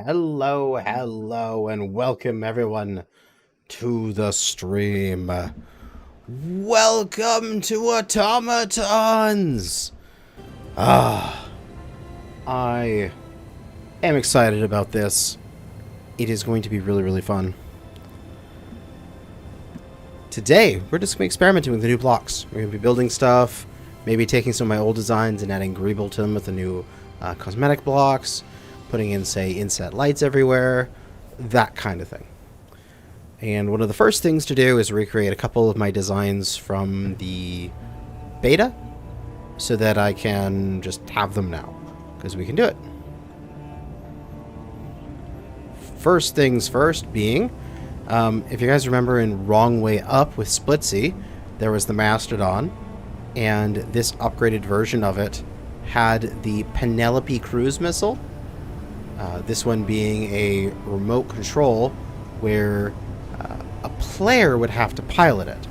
Hello, and welcome everyone to the stream. Welcome to Automatons! I am excited about this. It is going to be really fun. Today, we're just experimenting with the new blocks. We're going to be building stuff, maybe taking some of my old designs and adding greeble to them with the new cosmetic blocks, putting in, say, inset lights everywhere, that kind of thing. And one of the first things to do is recreate a couple of my designs from the beta so that I can just have them now, because we can do it. First things first being, if you guys remember in Wrong Way Up with Splitsy, there was the Mastodon, and this upgraded version of it had the Penelope cruise missile. This one being a remote control where a player would have to pilot it.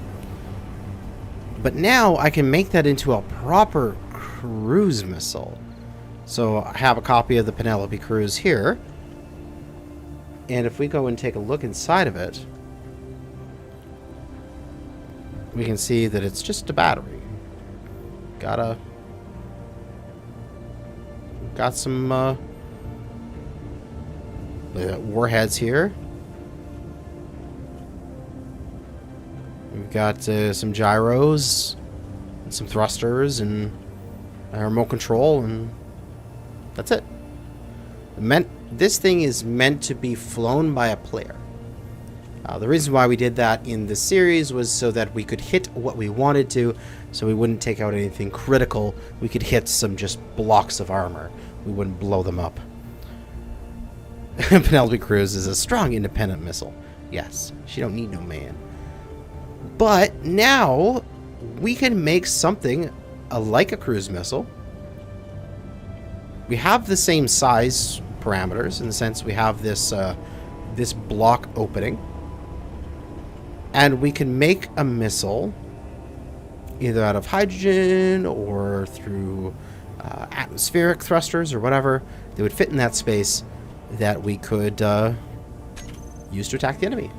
But now I can make that into a proper cruise missile. So I have a copy of the Penelope cruise here. And if we go and take a look inside of it, we can see that it's just a battery. Got some warheads here. We've got some gyros, and some thrusters, and a remote control, and that's it. This thing is meant to be flown by a player. The reason why we did that in this series was so that we could hit what we wanted to, so we wouldn't take out anything critical. We could hit some just blocks of armor. We wouldn't blow them up. Penelope Cruz is a strong independent missile. Yes, she don't need no man. But now we can make something like a cruise missile. We have the same size parameters in the sense we have this this block opening, and we can make a missile either out of hydrogen or through atmospheric thrusters or whatever that would fit in that space that we could use to attack the enemy.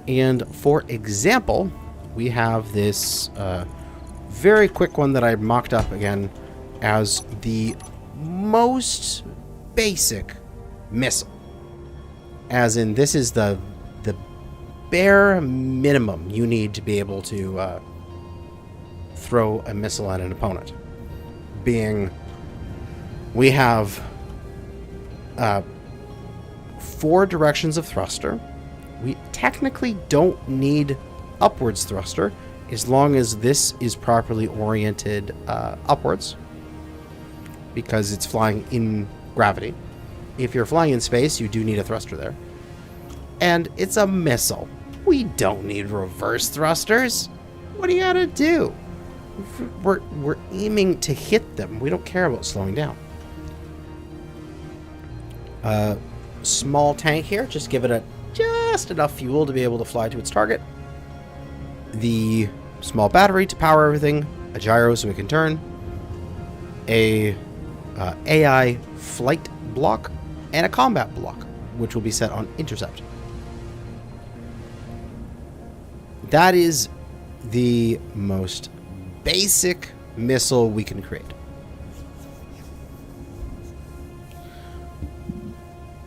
And for example, we have this very quick one that I mocked up again as the most basic missile. As in, this is the bare minimum you need to be able to throw a missile at an opponent. Being, we have 4 directions of thruster. We technically don't need upwards thruster as long as this is properly oriented upwards, because it's flying in gravity. If you're flying in space, you do need a thruster there. And it's a missile. We don't need reverse thrusters. What do you gotta do? We're aiming to hit them. We don't care about slowing down. Small tank here, just give it just enough fuel to be able to fly to its target. The small battery to power everything, a gyro so we can turn, a AI flight block, and a combat block, which will be set on intercept. That is the most basic missile we can create.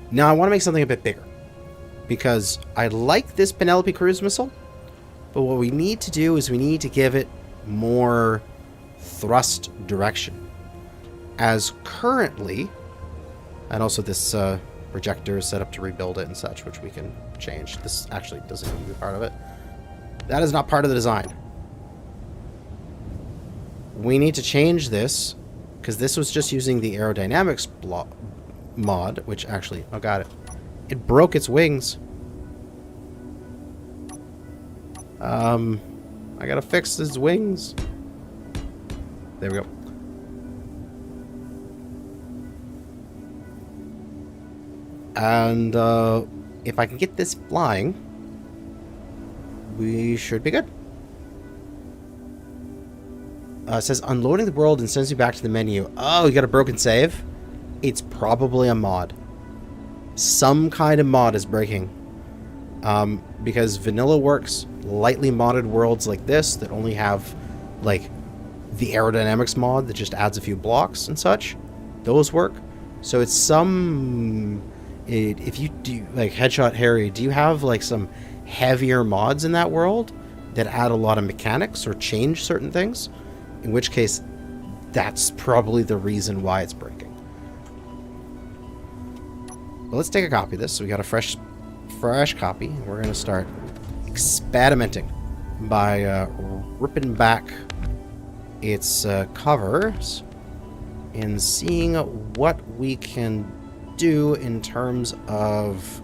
Now I want to make something a bit bigger, because I like this Penelope cruise missile, but what we need to do is we need to give it more thrust direction. As currently, and also this projector is set up to rebuild it and such, which we can change. This actually doesn't need to be part of it. That is not part of the design. We need to change this, because this was just using the aerodynamics mod, which actually, oh, got it. It broke its wings. I gotta fix his wings. There we go. And if I can get this flying, we should be good. It says unloading the world and sends you back to the menu. Oh, you got a broken save? It's probably a mod. some kind of mod is breaking. Because vanilla works, lightly modded worlds like this that only have like the aerodynamics mod that just adds a few blocks and such, those work. So it's if you do, like Headshot Harry, do you have like some heavier mods in that world that add a lot of mechanics or change certain things? In which case, that's probably the reason why it's breaking. But let's take a copy of this. So we got a fresh copy. We're going to start experimenting by ripping back its covers and seeing what we can do in terms of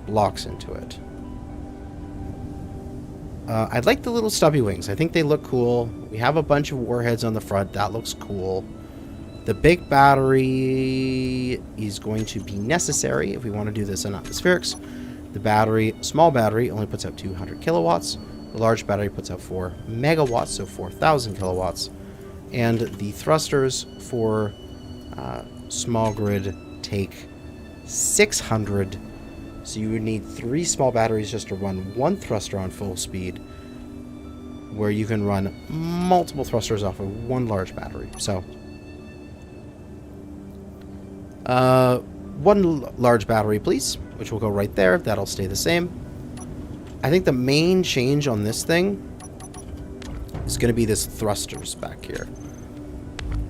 blocks into it. I'd like the little stubby wings. I think they look cool. We have a bunch of warheads on the front. That looks cool. The big battery is going to be necessary if we want to do this in atmospherics. The small battery only puts out 200 kilowatts. The large battery puts out 4 megawatts, so 4,000 kilowatts. And the thrusters for small grid take 600. So you would need 3 small batteries just to run 1 thruster on full speed, where you can run multiple thrusters off of 1 large battery. So 1 large battery, please, which will go right there. That'll stay the same. I think the main change on this thing is going to be this thrusters back here.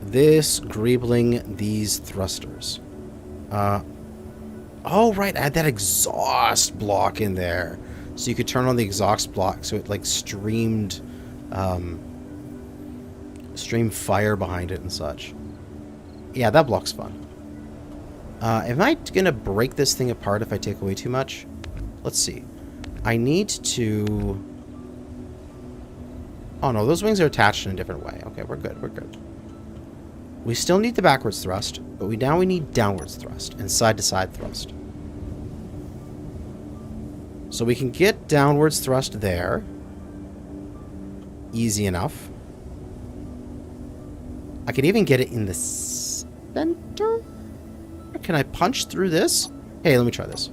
This greebling, these thrusters. Oh, right, add that exhaust block in there. So you could turn on the exhaust block so it like stream fire behind it and such. Yeah, that block's fun. Am I going to break this thing apart if I take away too much? Let's see. I need to... Oh, no, those wings are attached in a different way. Okay, we're good, we're good. We still need the backwards thrust, but now we need downwards thrust and side-to-side thrust. So we can get downwards thrust there. Easy enough. I could even get it in the center? Can I punch through this? Hey, let me try this.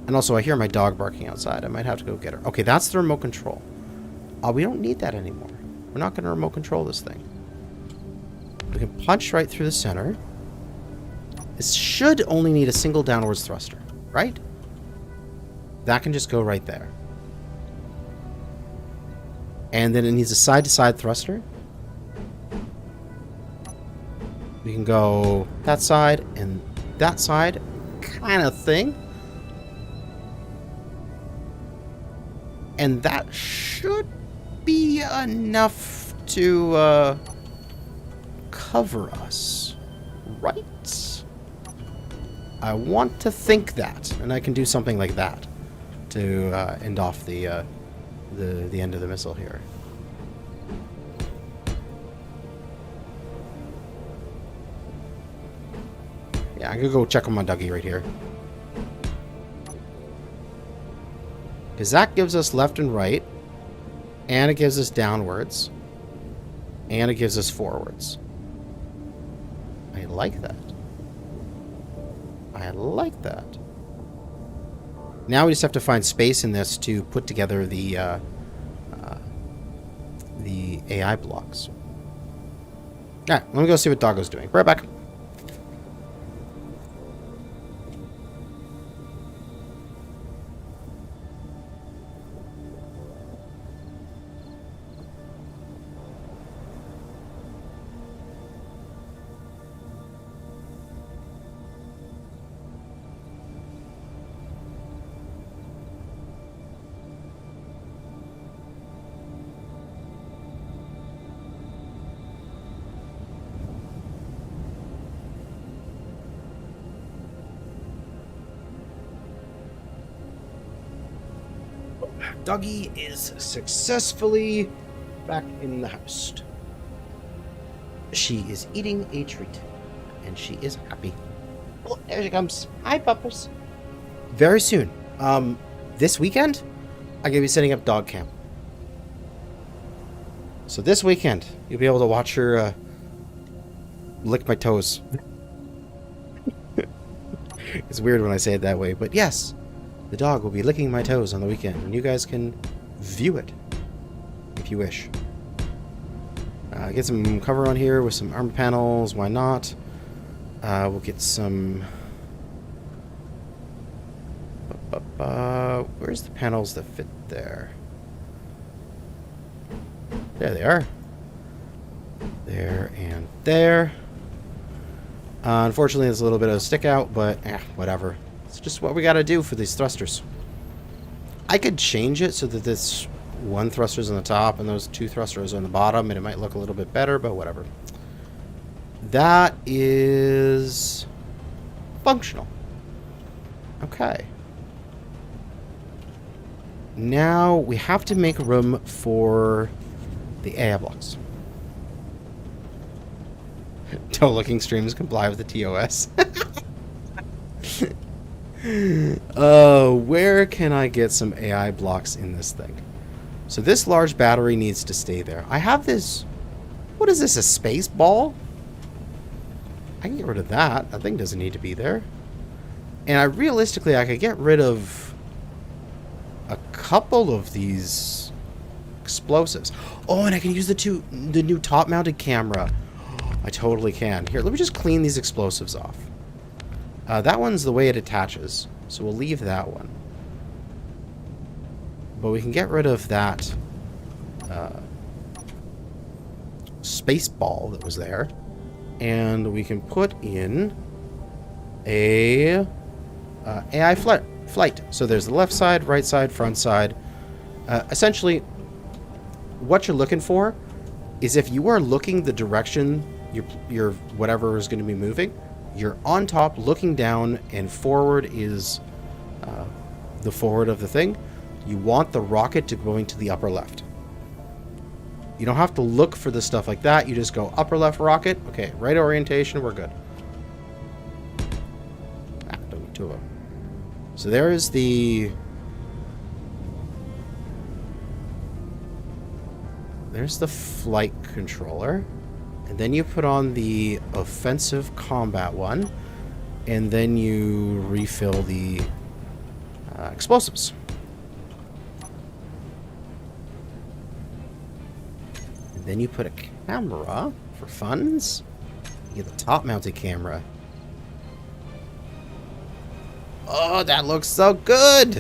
And also, I hear my dog barking outside. I might have to go get her. Okay, that's the remote control. We don't need that anymore. We're not going to remote control this thing. We can punch right through the center. This should only need a single downwards thruster, right? That can just go right there. And then it needs a side-to-side thruster. We can go that side and that side kind of thing. And that should be enough to cover us, right? I want to think that, and I can do something like that to end off the end of the missile here. Yeah, I'm gonna go check on my Dougie right here. Because that gives us left and right, and it gives us downwards, and it gives us forwards. I like that. I like that. Now we just have to find space in this to put together the AI blocks. Alright, let me go see what Doggo's doing. Right back. Dougie is successfully back in the house. She is eating a treat, and she is happy. Oh, there she comes. Hi, puppers. Very soon. This weekend, I'm going to be setting up dog camp. So this weekend, you'll be able to watch her lick my toes. It's weird when I say it that way, but yes, the dog will be licking my toes on the weekend, and you guys can view it if you wish. Get some cover on here with some armor panels. Why not? We'll get some... where's the panels that fit there? There they are. There and there. Unfortunately, there's a little bit of a stick out, but whatever. It's just what we gotta do for these thrusters. I could change it so that this one thruster's on the top and those two thrusters on the bottom, and it might look a little bit better, but whatever. That is functional. Okay. Now we have to make room for the AI blocks. Toe-looking streams comply with the TOS. Where can I get some AI blocks in this thing? So this large battery needs to stay there. I have this... What is this, a space ball? I can get rid of that. That thing doesn't need to be there. And realistically, I could get rid of a couple of these explosives. Oh, and I can use the new top-mounted camera. I totally can. Here, let me just clean these explosives off. That one's the way it attaches, so we'll leave that one. But we can get rid of that space ball that was there, and we can put in a AI flight. So there's the left side, right side, front side. Essentially, what you're looking for is if you are looking the direction your whatever is going to be moving, you're on top looking down, and forward is the forward of the thing. You want the rocket to going to the upper left. You don't have to look for the stuff like that. You just go upper left rocket. Okay, right orientation, we're good. Don't need two of them. So there is the... There's the flight controller. And then you put on the offensive combat one. And then you refill the explosives. And then you put a camera for funds. You get the top-mounted camera. Oh, that looks so good!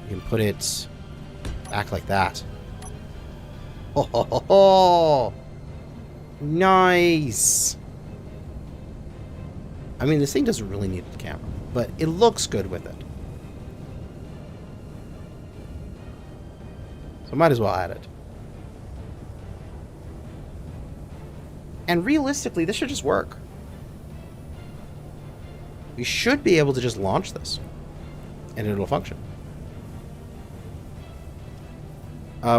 You can put it back like that. Oh, nice! I mean, this thing doesn't really need a camera, but it looks good with it. So might as well add it. And realistically, this should just work. We should be able to just launch this, and it'll function.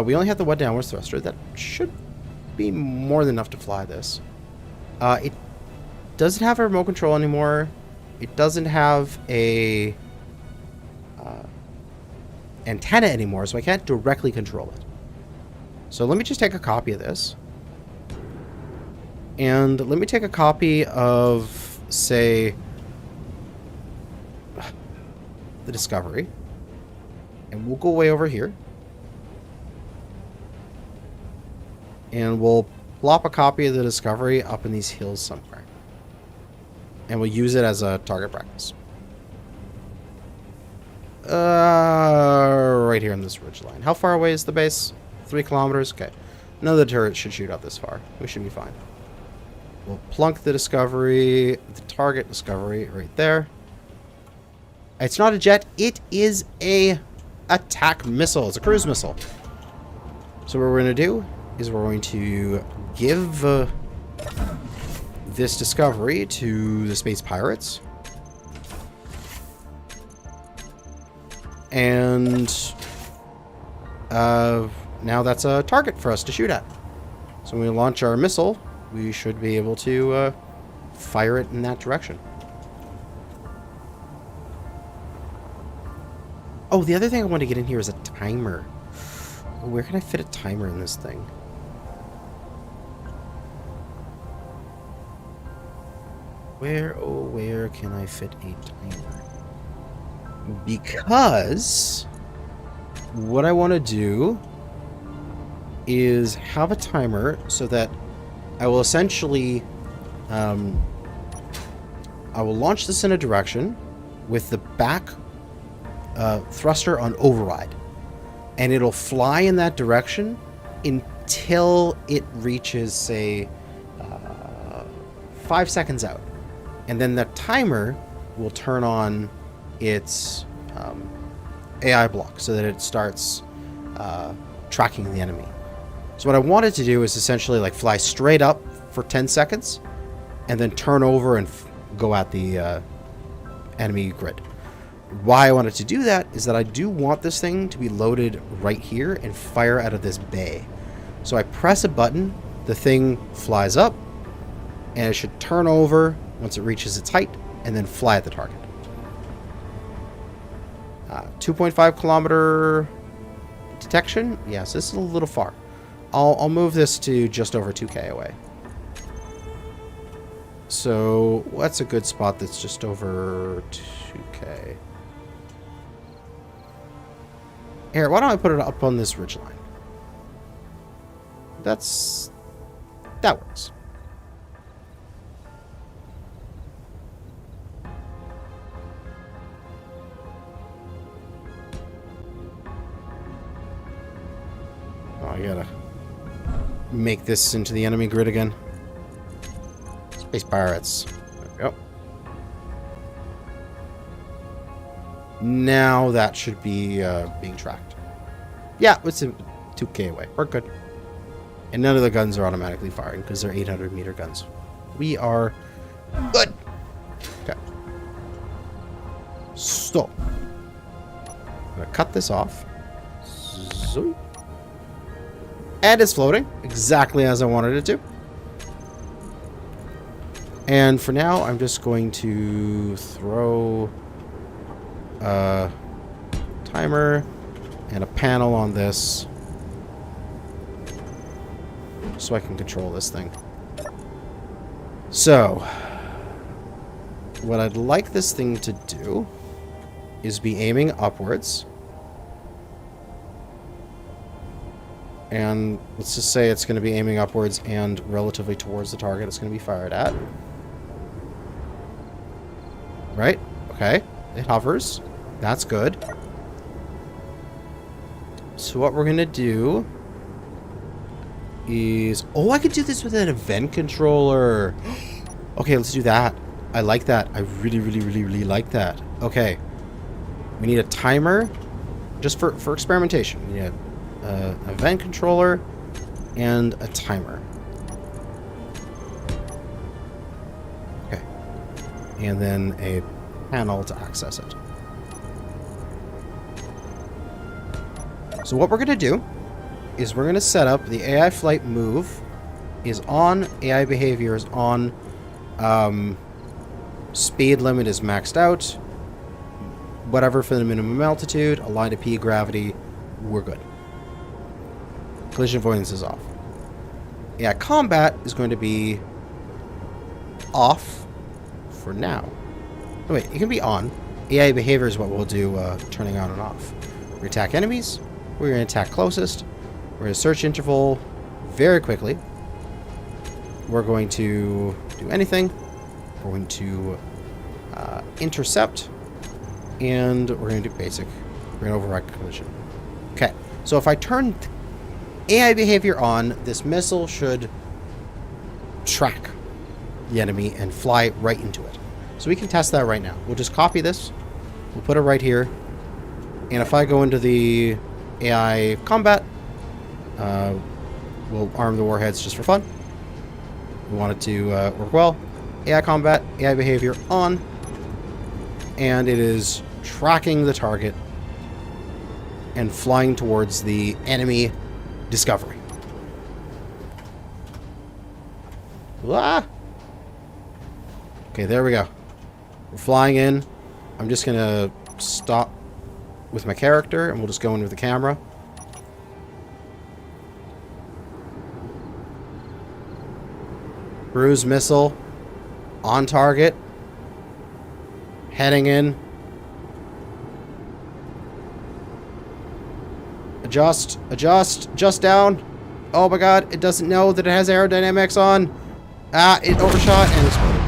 We only have the one downwards thruster. That should be more than enough to fly this. It doesn't have a remote control anymore. It doesn't have a antenna anymore, so I can't directly control it. So let me just take a copy of this. And let me take a copy of, say, the Discovery. And we'll go way over here. And we'll plop a copy of the Discovery up in these hills somewhere. And we'll use it as a target practice. Right here on this ridge line. How far away is the base? 3 kilometers? Okay. None of the turrets should shoot out this far. We should be fine. We'll plunk the Discovery, the target Discovery right there. It's not a jet. It is a attack missile. It's a cruise missile. So what we're going to do is we're going to give this Discovery to the space pirates. And now that's a target for us to shoot at. So when we launch our missile, we should be able to fire it in that direction. Oh, the other thing I want to get in here is a timer. Where can I fit a timer in this thing? Where can I fit a timer? Because what I want to do is have a timer so that I will essentially I will launch this in a direction with the back thruster on override, and it'll fly in that direction until it reaches, say, 5 seconds out, and then the timer will turn on its AI block so that it starts tracking the enemy. So what I wanted to do is essentially like fly straight up for 10 seconds and then turn over and go at the enemy grid. Why I wanted to do that is that I do want this thing to be loaded right here and fire out of this bay. So I press a button, the thing flies up, and it should turn over once it reaches its height and then fly at the target. 2.5 kilometer detection. Yes, this is a little far. I'll move this to just over 2K away. So what's a good spot that's just over 2K? Here, why don't I put it up on this ridgeline? That works. Oh, I gotta make this into the enemy grid again. Space pirates. There we go. Now that should be being tracked. Yeah, it's 2K away. We're good. And none of the guns are automatically firing because they're 800-meter guns. We are good. Okay. So, I'm going to cut this off. Zoom. And it's floating exactly as I wanted it to. And for now, I'm just going to throw a timer and a panel on this so I can control this thing. So, what I'd like this thing to do is be aiming upwards. And let's just say it's going to be aiming upwards and relatively towards the target it's going to be fired at. Right? Okay. It hovers. That's good. So what we're going to do is... Oh, I could do this with an event controller. Okay, let's do that. I like that. I really, really, really, really like that. Okay. We need a timer just for experimentation. We need an event controller and a timer. Okay. And then a panel to access it. So what we're going to do is we're going to set up the AI flight move is on, AI behavior is on, speed limit is maxed out, whatever for the minimum altitude, align to P gravity, we're good. Collision avoidance is off. AI combat is going to be off for now. Oh, wait, it can be on. AI behavior is what we'll do turning on and off. We attack enemies. We're going to attack closest. We're going to search interval very quickly. We're going to do anything. We're going to intercept. And we're going to do basic. We're going to override collision. Okay, so if I turn AI behavior on, this missile should track the enemy and fly right into it. So we can test that right now. We'll just copy this. We'll put it right here. And if I go into the AI combat, we'll arm the warheads just for fun. We want it to work well. AI combat, AI behavior on. And it is tracking the target and flying towards the enemy discovery. Ah! Okay, there we go. We're flying in. I'm just going to stop with my character, and we'll just go in with the camera. Cruise missile. On target. Heading in. Adjust. Adjust. Just down. Oh my god, it doesn't know that it has aerodynamics on. Ah, it overshot and exploded.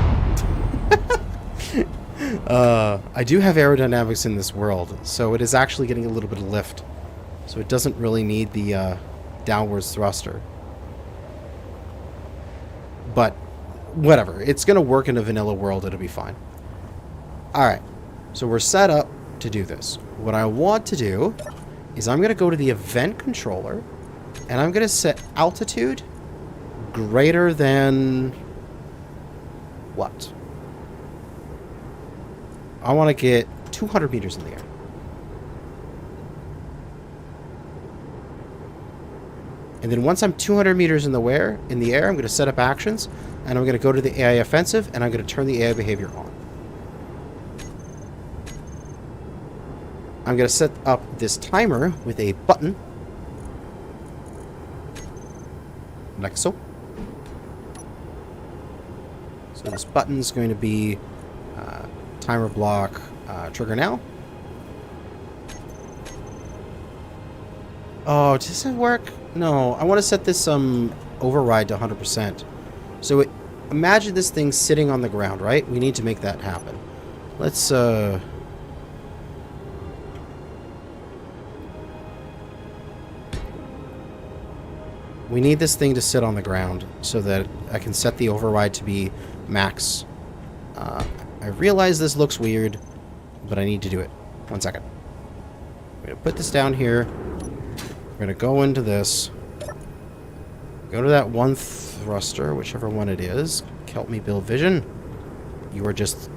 I do have aerodynamics in this world, so it is actually getting a little bit of lift. So it doesn't really need the downwards thruster. But whatever, it's going to work in a vanilla world, it'll be fine. Alright, so we're set up to do this. What I want to do is I'm going to go to the event controller, and I'm going to set altitude greater than... what? I want to get 200 meters in the air. And then once I'm 200 meters in the air, I'm going to set up actions, and I'm going to go to the AI offensive, and I'm going to turn the AI behavior on. I'm going to set up this timer with a button, like so. So this button is going to be timer block trigger now. Oh, does it work? No, I want to set this override to 100%. So imagine this thing sitting on the ground, right? We need to make that happen. Let's we need this thing to sit on the ground so that I can set the override to be max. I realize this looks weird, but I need to do it. 1 second. I'm going to put this down here. We're going to go into this. Go to that one thruster, whichever one it is. Help me build vision. You are just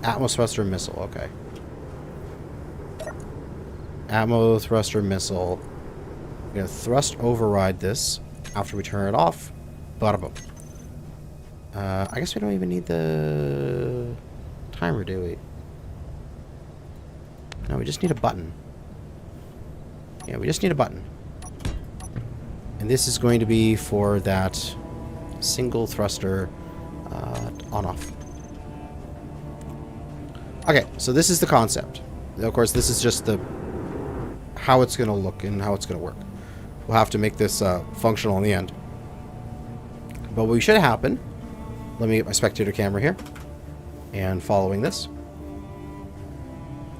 Atmos thruster missile. Okay. Atmos thruster missile. I'm going to thrust override this after we turn it off. Bada boom. I guess we don't even need the timer, do we? No, we just need a button. Yeah, we just need a button. And this is going to be for that single thruster on-off. Okay, so this is the concept. Of course, this is just the how it's going to look and how it's going to work. We'll have to make this functional in the end. But what should happen, let me get my spectator camera here, and following this,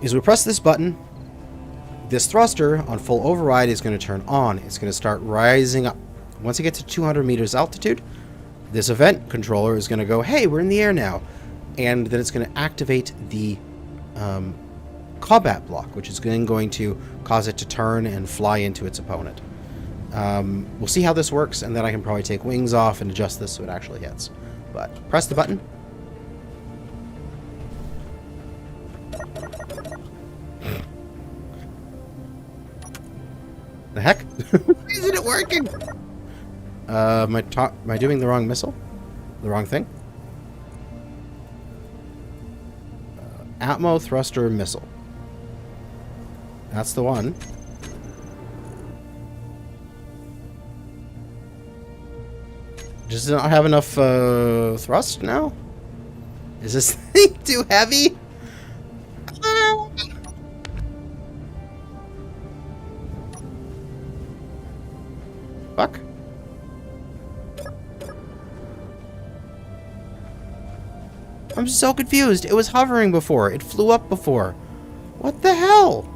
is we press this button, this thruster on full override is going to turn on. It's going to start rising up. Once it gets to 200 meters altitude, this event controller is going to go, hey, we're in the air now. And then it's going to activate the combat block, which is going to cause it to turn and fly into its opponent. We'll see how this works, and then I can probably take wings off and adjust this so it actually hits. But press the button. The heck? Isn't it working? Am I doing the wrong missile? The wrong thing? Atmo thruster missile. That's the one. Does it not have enough thrust now? Is this thing too heavy? Fuck. I'm so confused. It was hovering before. It flew up before. What the hell?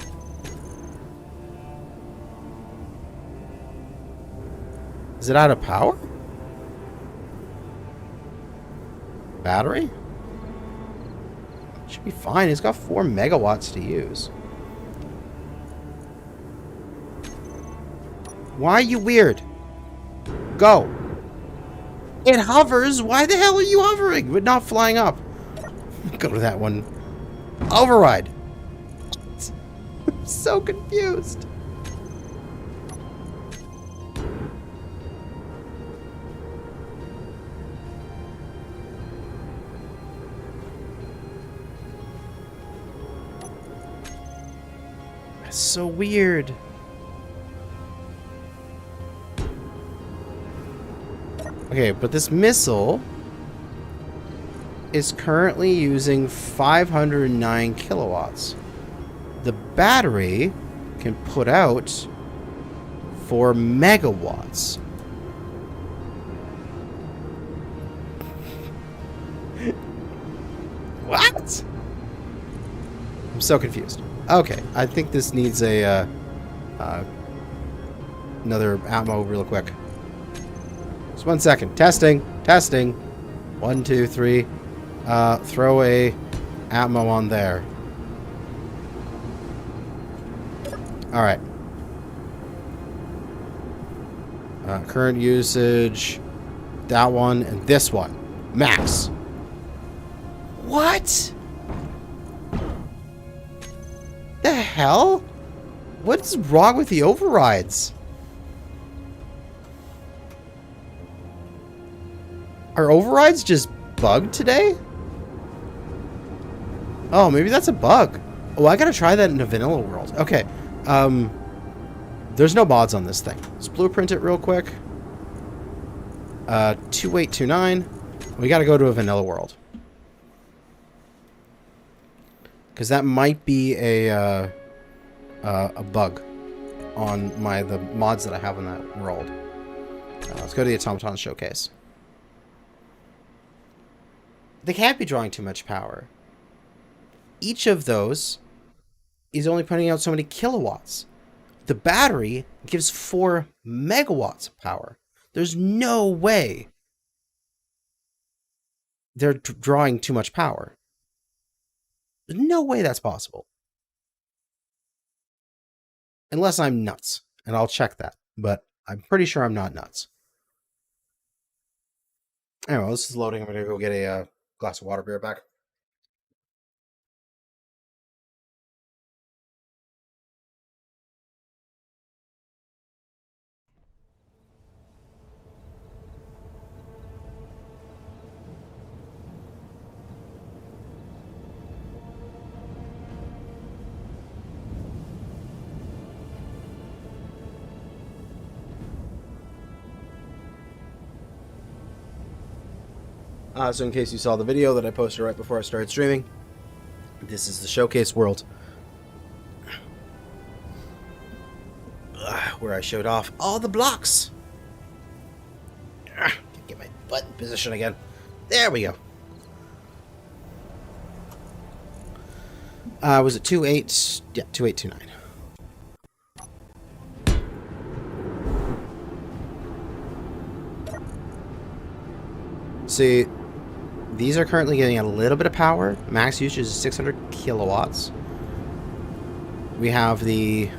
Is it out of power? Battery? Should be fine. It's got 4 megawatts to use. Why are you weird? Go. It hovers. Why the hell are you hovering but not flying up? Go to that one. Override. I'm so confused. That's so weird. Okay, but this missile is currently using 509 kilowatts. The battery can put out 4 megawatts. What? I'm so confused. Okay, I think this needs a another ammo real quick. Just 1 second. Testing. 1, 2, 3. Throw a ammo on there. Alright. Current usage. That one and this one. Max. What? The hell? What's wrong with the overrides? Are overrides just bugged today? Oh, maybe that's a bug. Oh, I gotta try that in a vanilla world. Okay. There's no mods on this thing. Let's blueprint it real quick. 2829. We gotta go to a vanilla world. Because that might be a bug on the mods that I have in that world. Let's go to the Automatons showcase. They can't be drawing too much power. Each of those is only putting out so many kilowatts. The battery gives 4 megawatts of power. There's no way they're drawing too much power. There's no way that's possible. Unless I'm nuts. And I'll check that. But I'm pretty sure I'm not nuts. Anyway, this is loading. I'm going to go get a glass of water. Be right back. So in case you saw the video that I posted right before I started streaming, this is the showcase world. Where I showed off all the blocks. Can't get my butt in position again. There we go. Was it 28? Yeah, 2829. See, these are currently getting a little bit of power. Max usage is 600 kilowatts. We have the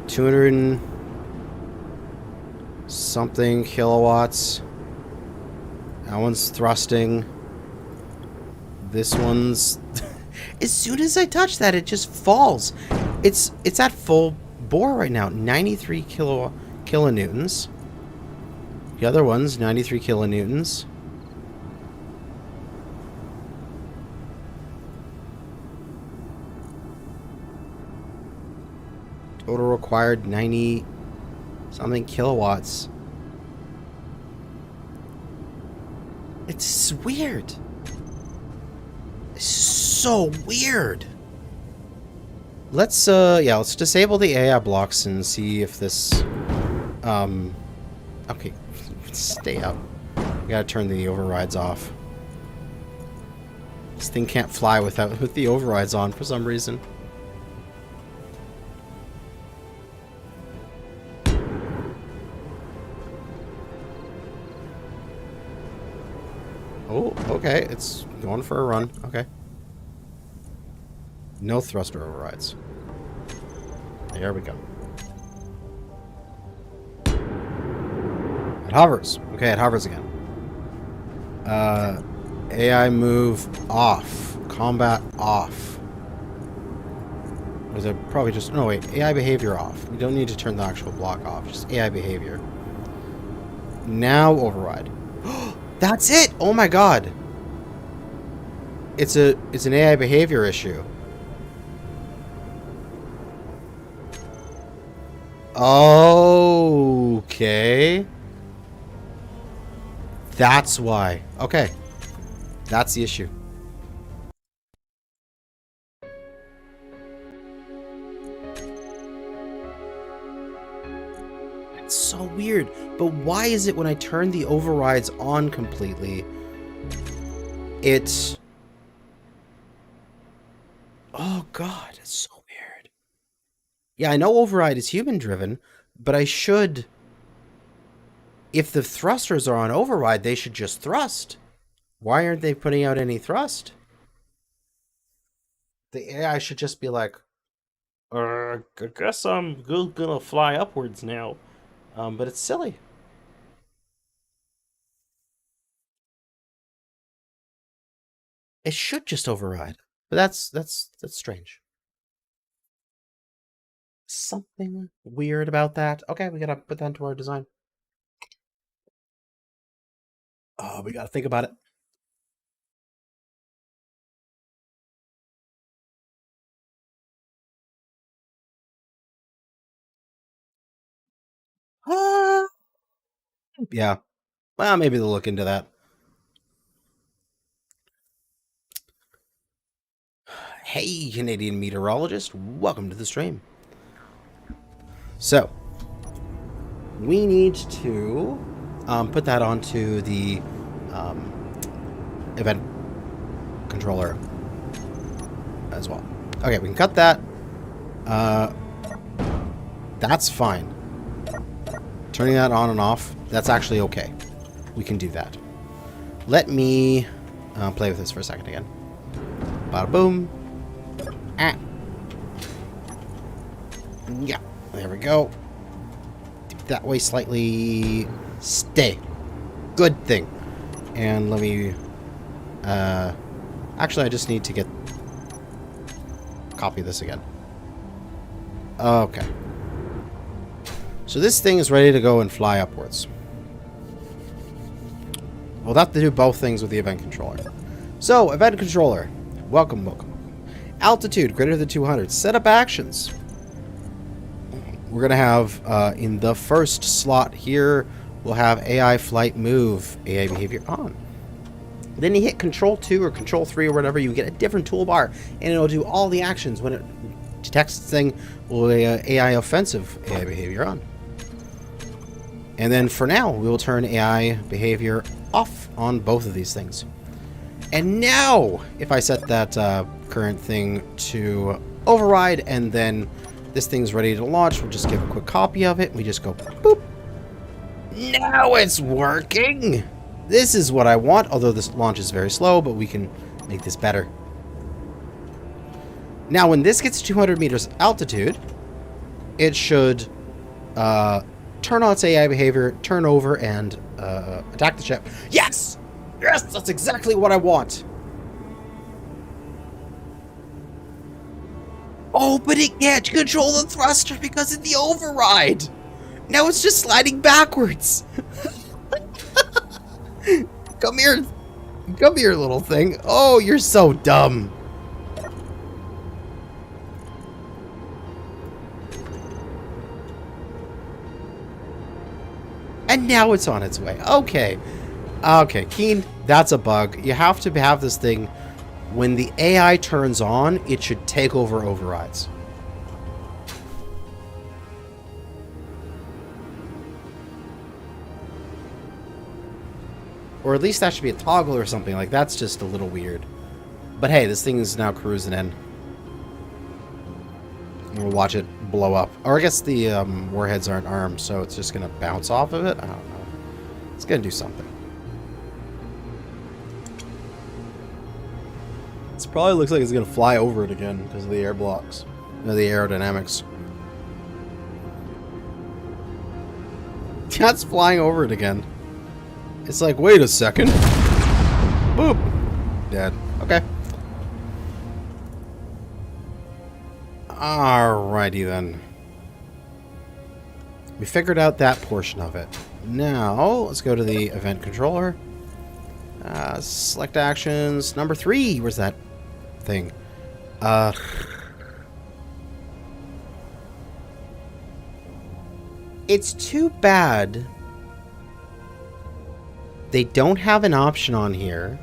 200 and something kilowatts. That one's thrusting. This one's... As soon as I touch that, it just falls. It's at full bore right now. 93 kilonewtons. The other one's 93 kilonewtons. Total required 90 something kilowatts. It's weird. It's so weird. Let's let's disable the AI blocks and see if this okay, stay up. We gotta turn the overrides off. This thing can't fly with the overrides on for some reason. Oh, okay, it's going for a run. Okay. No thruster overrides. There we go. It hovers. Okay, it hovers again. AI move off. Combat off. Or is it probably just... No, wait. AI behavior off. We don't need to turn the actual block off. Just AI behavior. Now override. That's it! Oh my god! It's an AI behavior issue. Okay. That's why. Okay. That's the issue. It's so weird. But why is it when I turn the overrides on completely, it's... Oh god, it's so weird. Yeah, I know override is human driven, but I should... If the thrusters are on override, they should just thrust. Why aren't they putting out any thrust? The AI should just be like, I guess I'm gonna fly upwards now. But it's silly. It should just override. But that's strange. Something weird about that. Okay, we gotta put that into our design. Oh, we gotta think about it. Yeah. Well, maybe they'll look into that. Hey, Canadian meteorologist. Welcome to the stream. So, we need to put that onto the event controller as well. Okay, we can cut that. That's fine. Turning that on and off, that's actually okay. We can do that. Let me play with this for a second again. Bada boom. Ah. Yeah, there we go. That way slightly. Stay. Good thing. And let me... actually, I just need to copy this again. Okay. So this thing is ready to go and fly upwards. We'll have to do both things with the event controller. So, event controller. Welcome, welcome. Altitude greater than 200. Setup actions. We're going to have, in the first slot here, we'll have AI flight move, AI behavior on. Then you hit Control 2 or Control 3 or whatever, you get a different toolbar, and it'll do all the actions. When it detects the thing, will AI offensive, AI behavior on. And then for now, we will turn AI behavior off on both of these things. And now, if I set that current thing to override, and then this thing's ready to launch, we'll just give a quick copy of it. We just go boop. Now it's working! This is what I want, although this launch is very slow, but we can make this better. Now, when this gets 200 meters altitude, it should turn on its AI behavior, turn over, and attack the ship. Yes! Yes, that's exactly what I want. Oh, but it can't control the thruster because of the override. Now it's just sliding backwards. Come here. Come here, little thing. Oh, you're so dumb. And now it's on its way. Okay. Okay, Keen, that's a bug. You have to have this thing, when the AI turns on, it should take over overrides. Or at least that should be a toggle or something. Like, that's just a little weird. But hey, this thing is now cruising in. We'll watch it blow up. Or I guess the warheads aren't armed, so it's just going to bounce off of it? I don't know. It's going to do something. This probably looks like it's going to fly over it again because of the air blocks. No, the aerodynamics. That's flying over it again. It's like, wait a second. Boop. Dead. Okay. Alrighty then. We figured out that portion of it. Now, let's go to the event controller. Select actions. Number 3. Where's that thing? It's too bad they don't have an option on here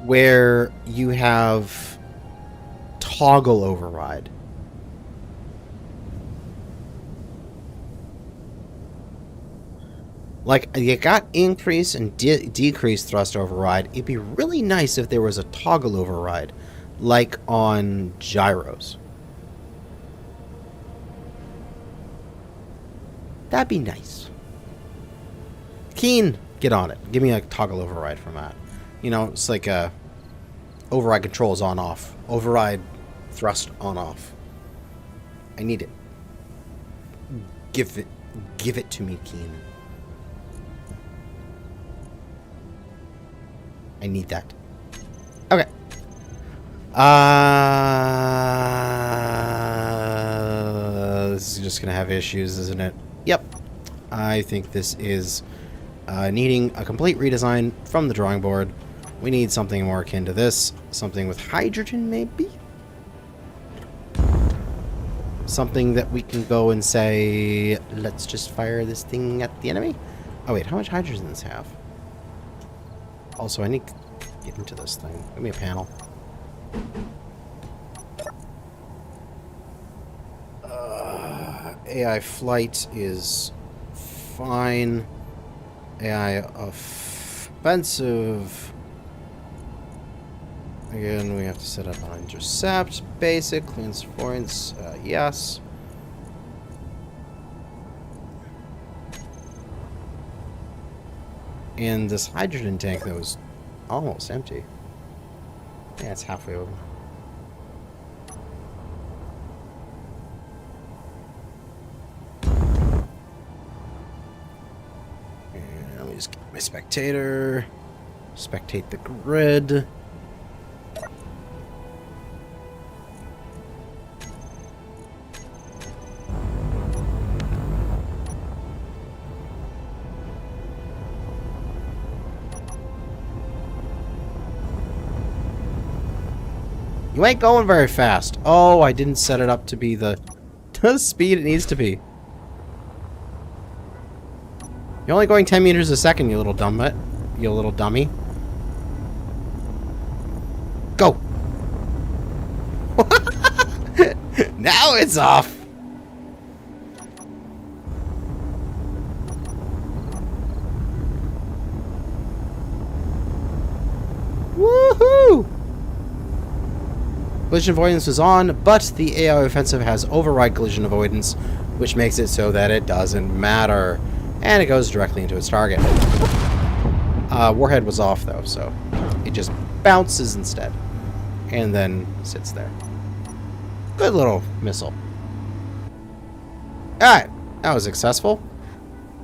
where you have toggle override. Like, you got increase and decrease thrust override. It'd be really nice if there was a toggle override, like on gyros. That'd be nice. Keen, get on it. Give me a toggle override from that. You know, it's like a override controls on off. Override thrust on off. I need it. Give it to me, Keen. I need that. Okay. This is just gonna have issues, isn't it? Yep. I think this is needing a complete redesign from the drawing board. We need something more akin to this. Something with hydrogen, maybe? Something that we can go and say, let's just fire this thing at the enemy? Oh wait, how much hydrogen does this have? Also, I need to get into this thing. Give me a panel. AI flight is fine. AI offensive. Again, we have to set up an intercept. Basic, clearance points. Yes. And this hydrogen tank, though, is almost empty. Yeah, it's halfway over. And let me just get my spectator. Spectate the grid. You ain't going very fast. Oh, I didn't set it up to be the speed it needs to be. You're only going 10 meters a second, you little dumb you little dummy. Go! Now it's off! Woohoo! Collision avoidance is on, but the AI offensive has override collision avoidance, which makes it so that it doesn't matter. And it goes directly into its target. Warhead was off, though, so it just bounces instead. And then sits there. Good little missile. Alright, that was successful.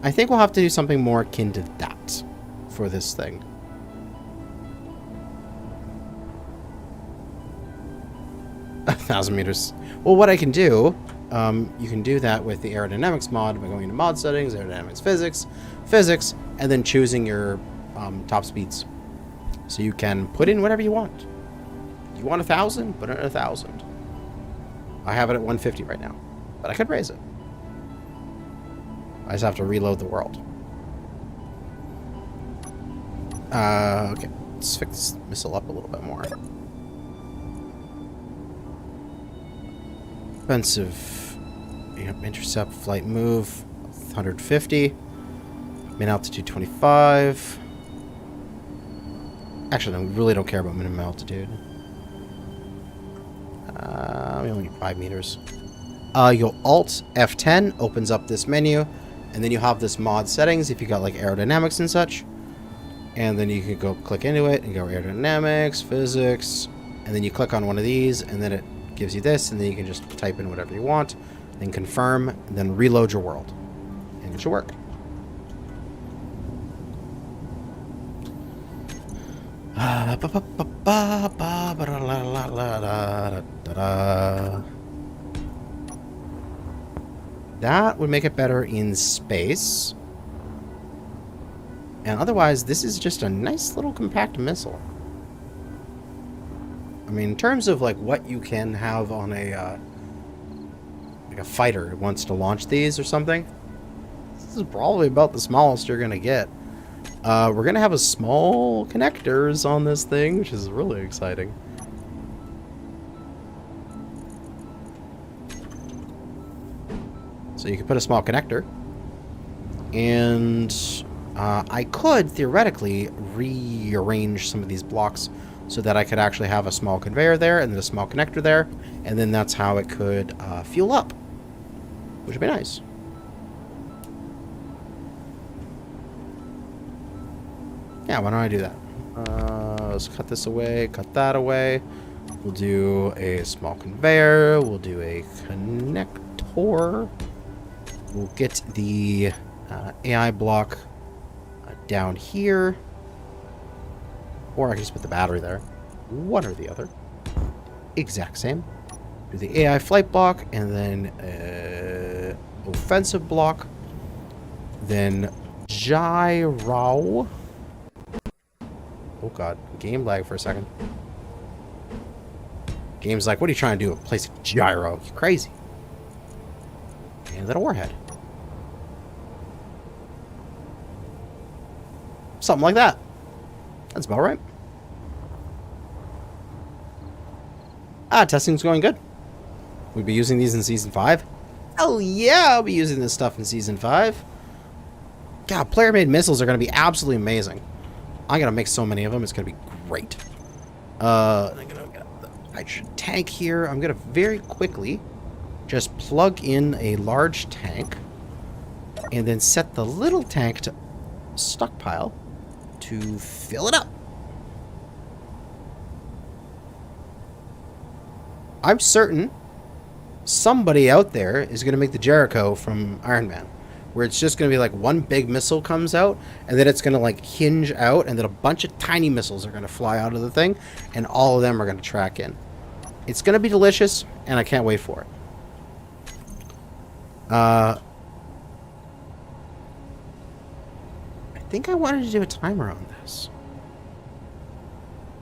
I think we'll have to do something more akin to that for this thing. A 1,000 meters. Well, what I can do, you can do that with the aerodynamics mod by going into mod settings, aerodynamics physics, and then choosing your top speeds. So you can put in whatever you want. You want 1,000? Put it at 1,000. I have it at 150 right now, but I could raise it. I just have to reload the world. Okay, let's fix this missile up a little bit more. Offensive. Yep, intercept, flight, move. 150. Min altitude 25. Actually, I really don't care about minimum altitude. We only need 5 meters. You'll Alt F10 opens up this menu, and then you have this mod settings if you got like aerodynamics and such. And then you can go click into it and go aerodynamics, physics, and then you click on one of these, and then it gives you this, and then you can just type in whatever you want, then confirm, and then reload your world, and it should work. That would make it better in space, and otherwise this is just a nice little compact missile. I mean, in terms of like what you can have on a like a fighter who wants to launch these or something, this is probably about the smallest you're gonna get. We're going to have a small connectors on this thing, which is really exciting. So you can put a small connector. And I could, theoretically, rearrange some of these blocks so that I could actually have a small conveyor there and then a small connector there. And then that's how it could fuel up, which would be nice. Yeah, why don't I do that? Let's cut this away, cut that away. We'll do a small conveyor. We'll do a connector. We'll get the AI block down here. Or I can just put the battery there. One or the other. Exact same. Do the AI flight block, and then offensive block. Then gyro. Oh god, game lag for a second. Game's like, what are you trying to do? Place a gyro. You're crazy. And then a warhead. Something like that. That's about right. Testing's going good. We'll be using these in Season 5. Oh yeah, I'll be using this stuff in Season 5. God, player-made missiles are going to be absolutely amazing. I'm going to make so many of them, it's going to be great. I'm going to get the hydrogen tank here. I'm going to very quickly just plug in a large tank and then set the little tank to stockpile to fill it up. I'm certain somebody out there is going to make the Jericho from Iron Man, where it's just going to be like one big missile comes out, and then it's going to like hinge out, and then a bunch of tiny missiles are going to fly out of the thing, and all of them are going to track in. It's going to be delicious, and I can't wait for it. I think I wanted to do a timer on this.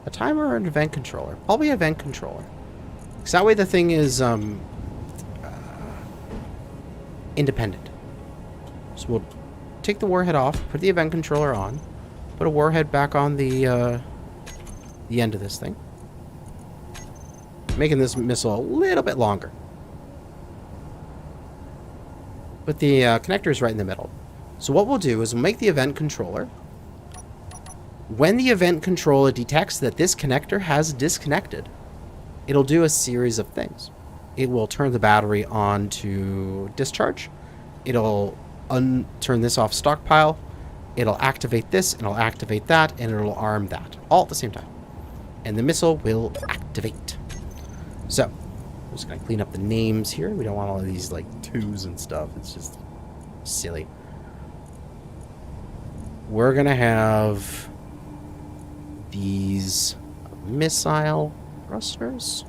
A timer or an event controller? Probably an event controller. Because that way the thing is independent. So we'll take the warhead off, put the event controller on, put a warhead back on the end of this thing, making this missile a little bit longer. But the connector is right in the middle. So what we'll do is we'll make the event controller. When the event controller detects that this connector has disconnected, it'll do a series of things. It will turn the battery on to discharge. It'll turn this off stockpile. It'll activate this, and it'll activate that, and it'll arm that, all at the same time. And the missile will activate. So, I'm just going to clean up the names here. We don't want all of these, like, twos and stuff. It's just silly. We're going to have these missile thrusters.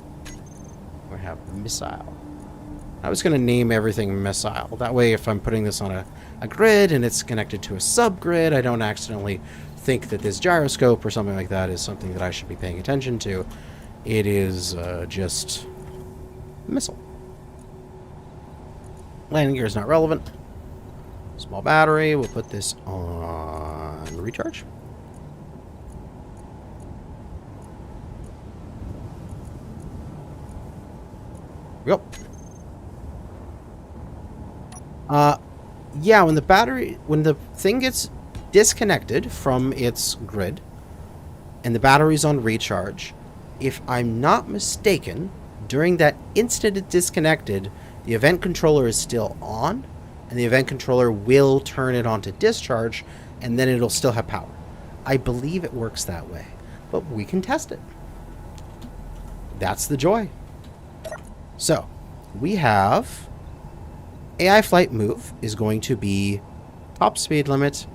We have missile. I was going to name everything missile. That way, if I'm putting this on a grid and it's connected to a subgrid, I don't accidentally think that this gyroscope or something like that is something that I should be paying attention to. It is just missile. Landing gear is not relevant. Small battery. We'll put this on recharge. Yep. Yeah, when the thing gets disconnected from its grid and the battery's on recharge, if I'm not mistaken, during that instant it disconnected, the event controller is still on, and the event controller will turn it on to discharge, and then it'll still have power. I believe it works that way, but we can test it. That's the joy. So, we have AI flight move is going to be top speed limit,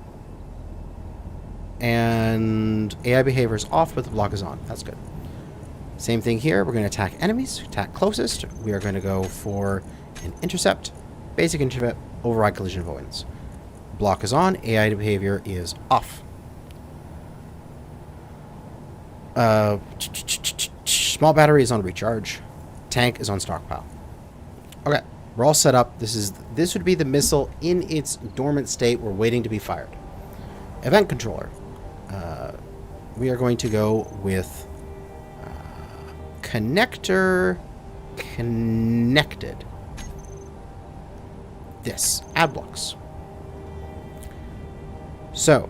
and AI behavior is off, but the block is on. That's good. Same thing here. We're going to attack enemies. Attack closest. We are going to go for an intercept. Basic intercept. Override collision avoidance. Block is on. AI behavior is off. Small battery is on recharge. Tank is on stockpile. Okay, we're all set up. This would be the missile in its dormant state. We're waiting to be fired. event controller. We are going to go with connector connected. This, add blocks. So,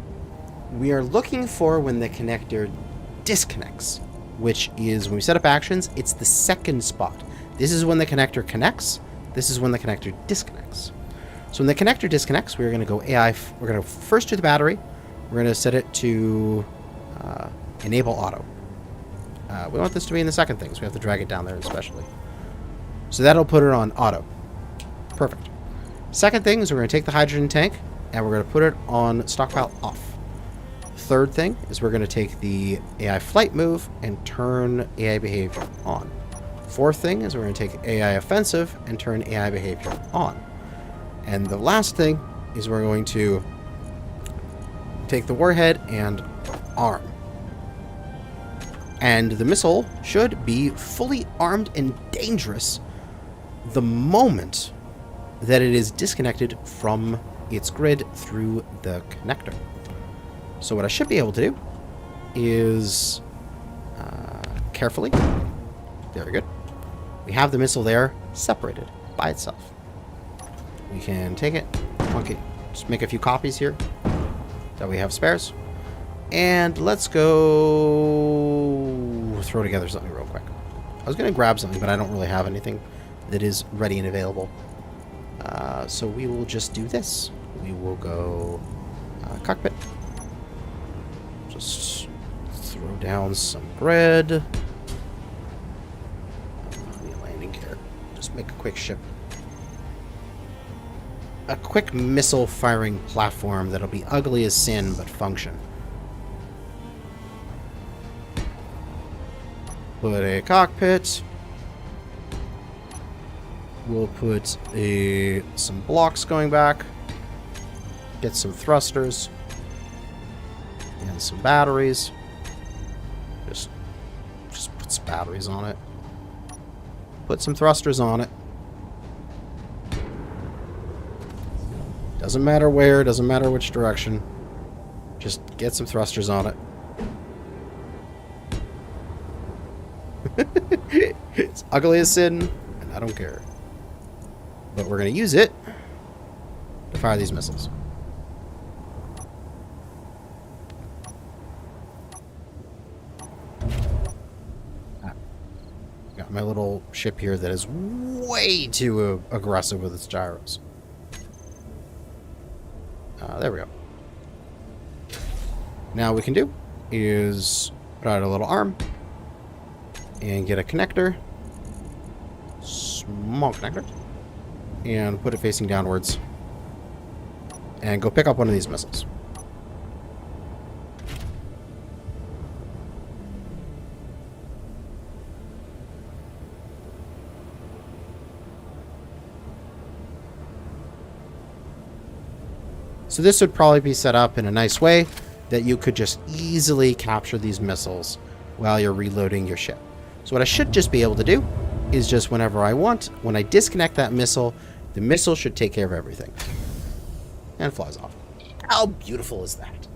we are looking for when the connector disconnects, which is when we set up actions, it's the second spot. This is when the connector connects. This is when the connector disconnects. So when the connector disconnects, we're going to go AI. We're going to first to the battery. We're going to set it to enable auto. We want this to be in the second thing, so we have to drag it down there especially. So that'll put it on auto. Perfect. Second thing is we're going to take the hydrogen tank and we're going to put it on stockpile off. Third thing is we're going to take the AI flight move and turn AI behavior on. Fourth thing is we're going to take AI offensive and turn AI behavior on. And the last thing is we're going to take the warhead and arm. And the missile should be fully armed and dangerous the moment that it is disconnected from its grid through the connector. So what I should be able to do is carefully, very good, we have the missile there separated by itself. We can take it, okay, just make a few copies here that we have spares. And let's go throw together something real quick. I was going to grab something, but I don't really have anything that is ready and available. So we will just do this. We will go cockpit. Just throw down some bread. The landing gear. Just make a quick ship. A quick missile firing platform that'll be ugly as sin, but function. Put a cockpit. We'll put some blocks going back. Get some thrusters. And some batteries. Just put some batteries on it. Put some thrusters on it. Doesn't matter where, doesn't matter which direction. Just get some thrusters on it. It's ugly as sin, and I don't care. But we're going to use it to fire these missiles. Got my little ship here that is way too aggressive with its gyros. There we go. Now what we can do is put out a little arm and get a connector, small connector, and put it facing downwards and go pick up one of these missiles. So this would probably be set up in a nice way that you could just easily capture these missiles while you're reloading your ship. So what I should just be able to do is just whenever I want, when I disconnect that missile, the missile should take care of everything. And flies off. How beautiful is that?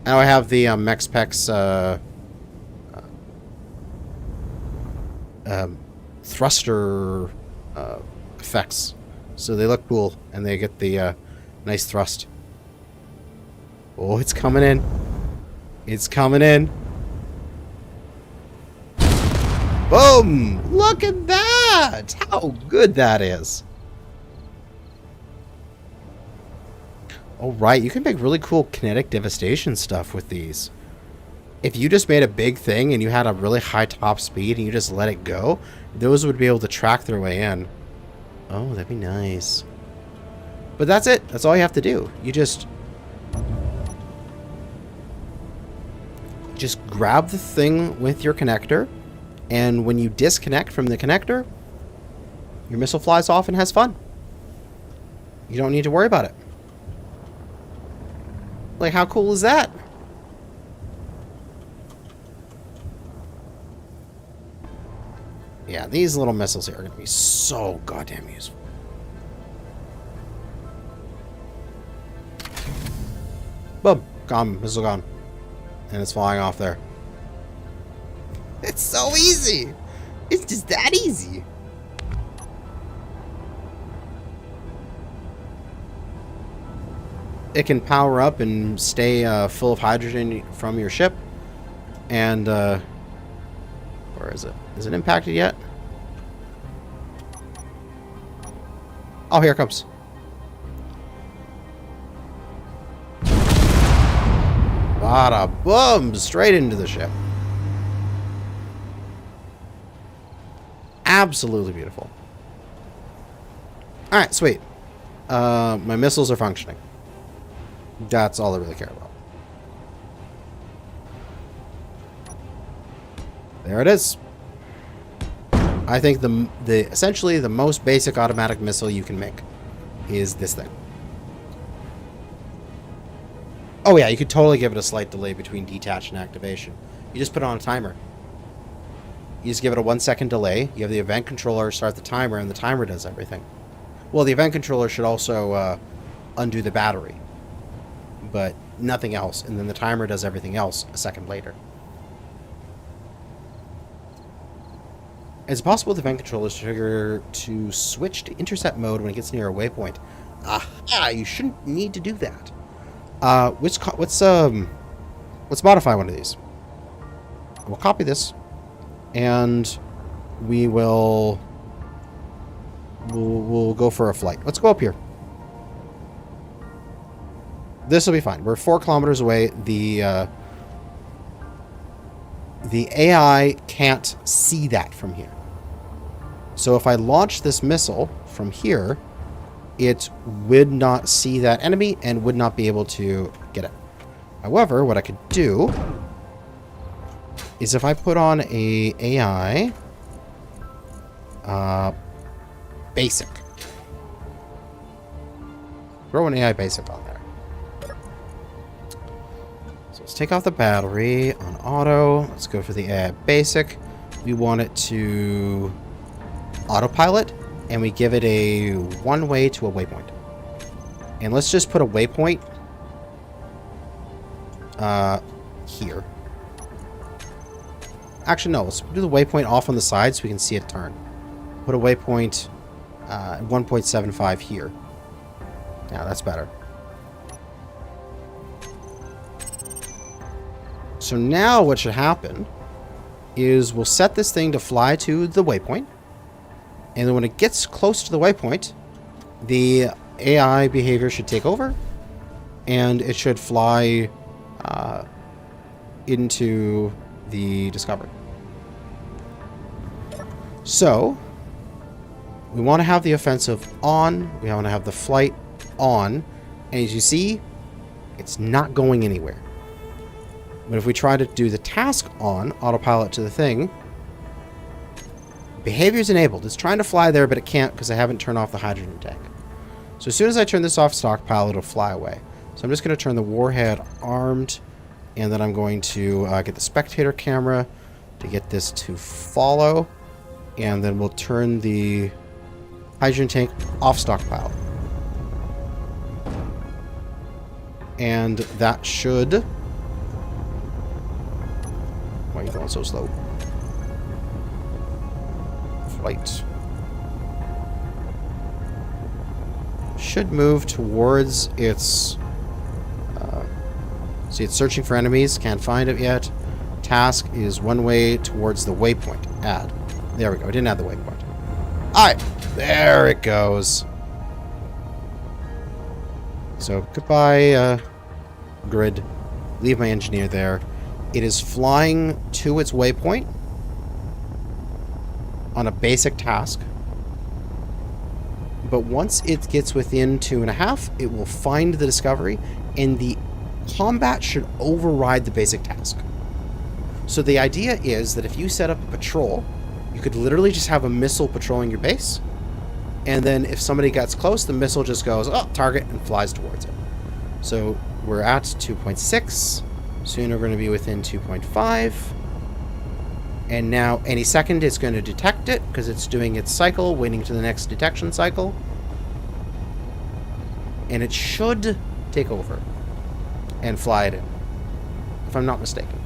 Now I have the MechSpecs thruster effects. So they look cool, and they get the nice thrust. Oh, it's coming in. It's coming in. Boom! Look at that! How good that is. Alright, you can make really cool kinetic devastation stuff with these. If you just made a big thing and you had a really high top speed and you just let it go, those would be able to track their way in. Oh, that'd be nice. But that's it. That's all you have to do. You just grab the thing with your connector, and when you disconnect from the connector, your missile flies off and has fun. You don't need to worry about it. Like, how cool is that? Yeah, these little missiles here are going to be so goddamn useful. Boom. Gone. Missile gone. And it's flying off there. It's so easy. It's just that easy. It can power up and stay full of hydrogen from your ship. And, where is it? Is it impacted yet? Oh, here it comes. Bada boom! Straight into the ship. Absolutely beautiful. Alright, sweet. My missiles are functioning. That's all I really care about. There it is. I think essentially the most basic automatic missile you can make is this thing. Oh yeah, you could totally give it a slight delay between detach and activation. You just put it on a timer. You just give it a 1 second delay. You have the event controller start the timer, and the timer does everything. Well, the event controller should also undo the battery, but nothing else. And then the timer does everything else a second later. It's possible with the event controller's trigger to switch to intercept mode when it gets near a waypoint. You shouldn't need to do that. Let's modify one of these. We'll copy this, and we'll go for a flight. Let's go up here. This will be fine. We're 4 kilometers away. The AI can't see that from here. So if I launch this missile from here, it would not see that enemy and would not be able to get it. However, what I could do is if I put on a AI basic. Throw an AI basic on there. So let's take off the battery on auto. Let's go for the AI basic. We want it to autopilot, and we give it a one-way to a waypoint. And let's just put a waypoint here. Actually, no. Let's do the waypoint off on the side so we can see it turn. Put a waypoint 1.75 here. Yeah, that's better. So now what should happen is we'll set this thing to fly to the waypoint. And then when it gets close to the waypoint, the AI behavior should take over, and it should fly into the Discovery. So we want to have the offensive on. We want to have the flight on. And as you see, it's not going anywhere. But if we try to do the task on, autopilot to the thing, behavior is enabled. It's trying to fly there, but it can't because I haven't turned off the hydrogen tank. So as soon as I turn this off stockpile, it'll fly away. So I'm just going to turn the warhead armed, and then I'm going to get the spectator camera to get this to follow, and then we'll turn the hydrogen tank off stockpile. And that should... Why are you going so slow? Flight. Should move towards its... see, it's searching for enemies. Can't find it yet. Task is one way towards the waypoint. Add. There we go. I didn't add the waypoint. Alright. There it goes. So, goodbye, grid. Leave my engineer there. It is flying to its waypoint on a basic task. But once it gets within 2.5, it will find the Discovery, and the combat should override the basic task. So the idea is that if you set up a patrol, you could literally just have a missile patrolling your base, and then if somebody gets close, the missile just goes, oh, target, and flies towards it. So we're at 2.6. Soon we're going to be within 2.5. And now any second it's going to detect it because it's doing its cycle, waiting to the next detection cycle. And it should take over and fly it in, if I'm not mistaken.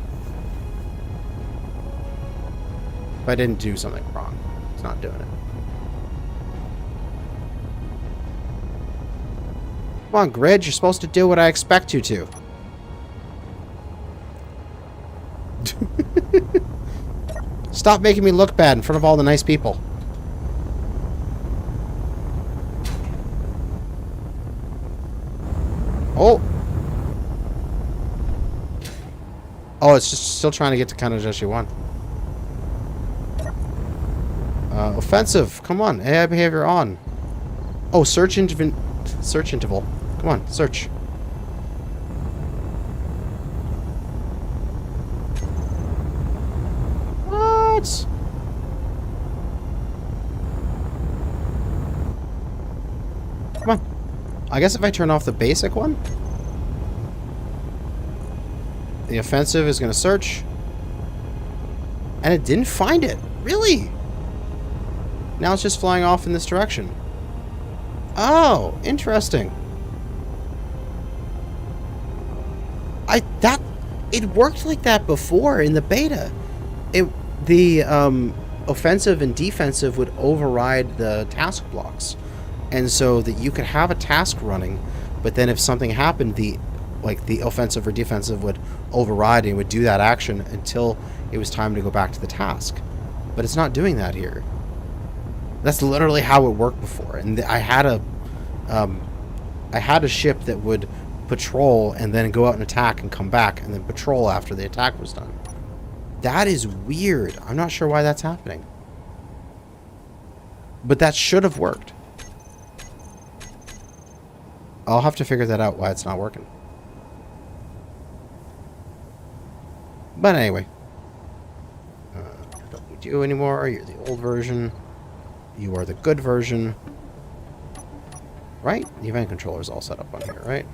If I didn't do something wrong, it's not doing it. Come on, Grid, you're supposed to do what I expect you to. Stop making me look bad in front of all the nice people. Oh! Oh, it's just still trying to get to Kanajashi 1. Offensive. Come on. AI behavior on. Oh, search interval. Come on, search. What? Come on. I guess if I turn off the basic one, the offensive is going to search. And it didn't find it. Really? Now it's just flying off in this direction. Oh, interesting. It worked like that before in the beta. The offensive and defensive would override the task blocks. And so that you could have a task running, but then if something happened, the offensive or defensive would override and it would do that action until it was time to go back to the task. But it's not doing that here. That's literally how it worked before. And I had a ship that would patrol and then go out and attack and come back and then patrol after the attack was done. That is weird. I'm not sure why that's happening. But that should have worked. I'll have to figure that out, why it's not working. But anyway. Don't need you anymore. You're the old version. You are the good version. Right? The event controller is all set up on here, right?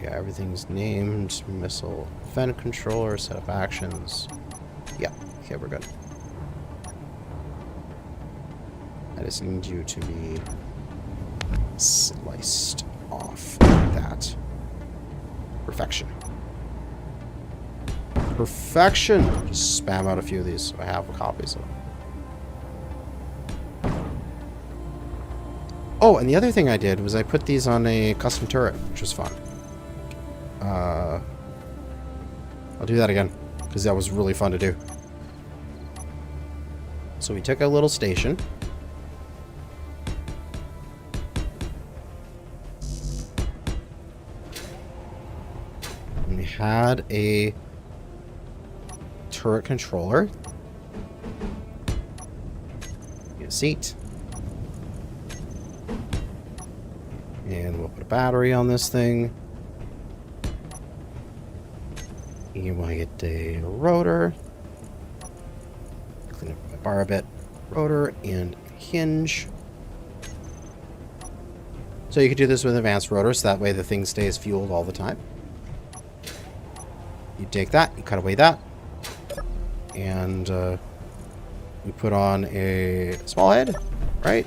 Yeah, everything's named. Missile event controller, set up actions. Yeah, okay, we're good. I just need you to be sliced off like that. Perfection. Perfection! Just spam out a few of these so I have copies of them. Oh, and the other thing I did was I put these on a custom turret, which was fun. I'll do that again, because that was really fun to do. So we took a little station. And we had a turret controller. Get a seat. And we'll put a battery on this thing. You want to get a rotor. Clean up my bar a bit. Rotor and hinge. So you could do this with advanced rotors, so that way the thing stays fueled all the time. You take that, you cut away that. And we put on a small head, right?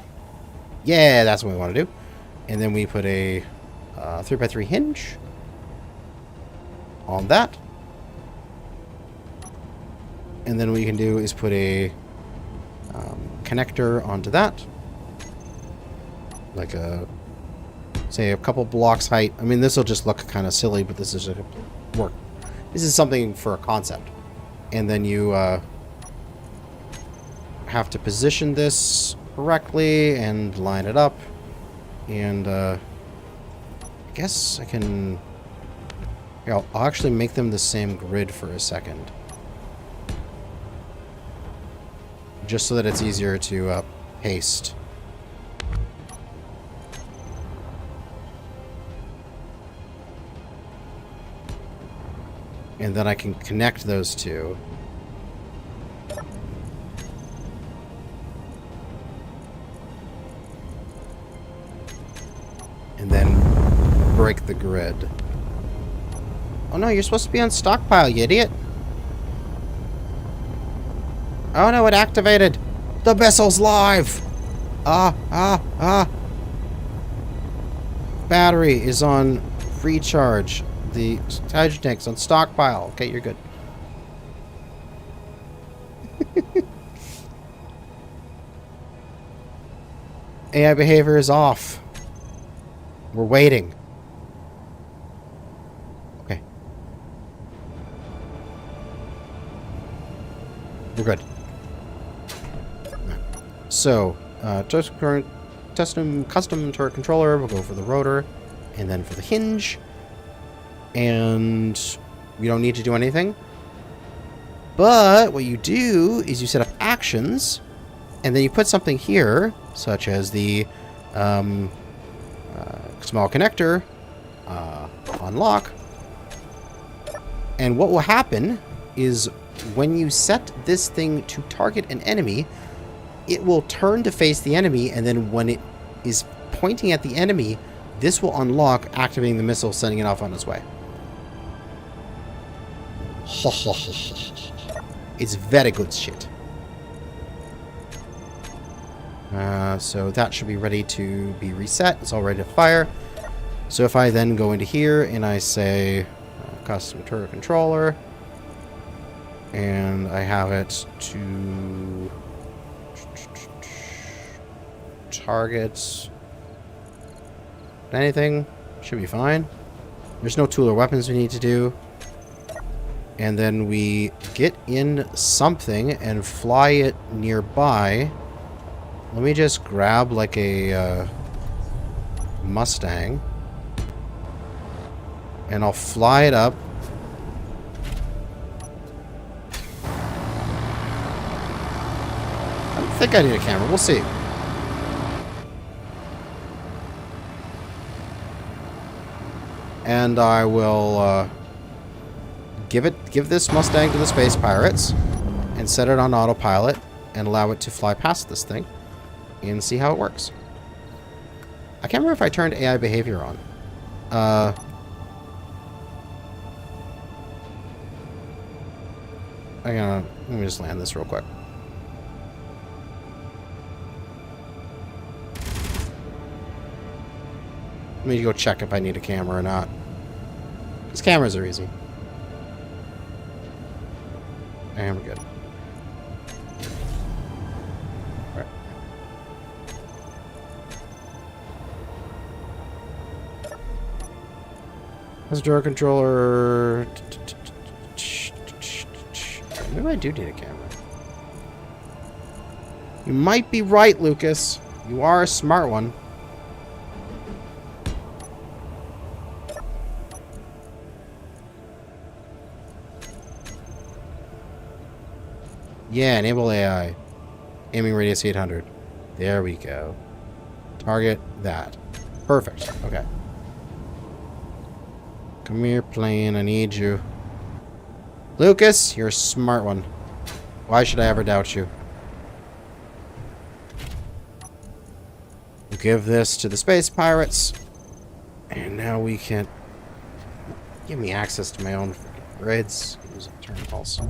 Yeah, that's what we want to do. And then we put a 3x3 hinge on that. And then what you can do is put a connector onto that. Like say a couple blocks height. I mean, this will just look kind of silly, but this is a work. This is something for a concept. And then you have to position this correctly and line it up. And I guess I can... Here, I'll actually make them the same grid for a second. Just so that it's easier to paste. And then I can connect those two. And then break the grid. Oh no, you're supposed to be on stockpile, you idiot. Oh no, it activated! The missile's live! Battery is on free charge. The hydrogen tank's on stockpile. Okay, you're good. AI behavior is off. We're waiting. Okay. We're good. So, custom turret controller. We'll go for the rotor and then for the hinge. And we don't need to do anything. But what you do is you set up actions and then you put something here, such as the small connector unlock. And what will happen is when you set this thing to target an enemy, it will turn to face the enemy, and then when it is pointing at the enemy, this will unlock, activating the missile, sending it off on its way. It's very good shit. So that should be ready to be reset. It's all ready to fire. So if I then go into here and I say custom turret controller, and I have it to target anything, should be fine. There's no tool or weapons we need to do. And then we get in something and fly it nearby. Let me just grab like a Mustang. And I'll fly it up. I don't think I need a camera. We'll see. And I will give this Mustang to the space pirates and set it on autopilot and allow it to fly past this thing and see how it works. I can't remember if I turned AI behavior on. Let me just land this real quick. Let me go check if I need a camera or not. Because cameras are easy. And we're good. Alright. How's the door controller? Maybe I do need a camera. You might be right, Lucas. You are a smart one. Yeah, enable AI. Aiming radius 800. There we go. Target that. Perfect. Okay. Come here, plane. I need you. Lucas, you're a smart one. Why should I ever doubt you? We'll give this to the space pirates. And now we can give me access to my own grids. Use a turn pulse.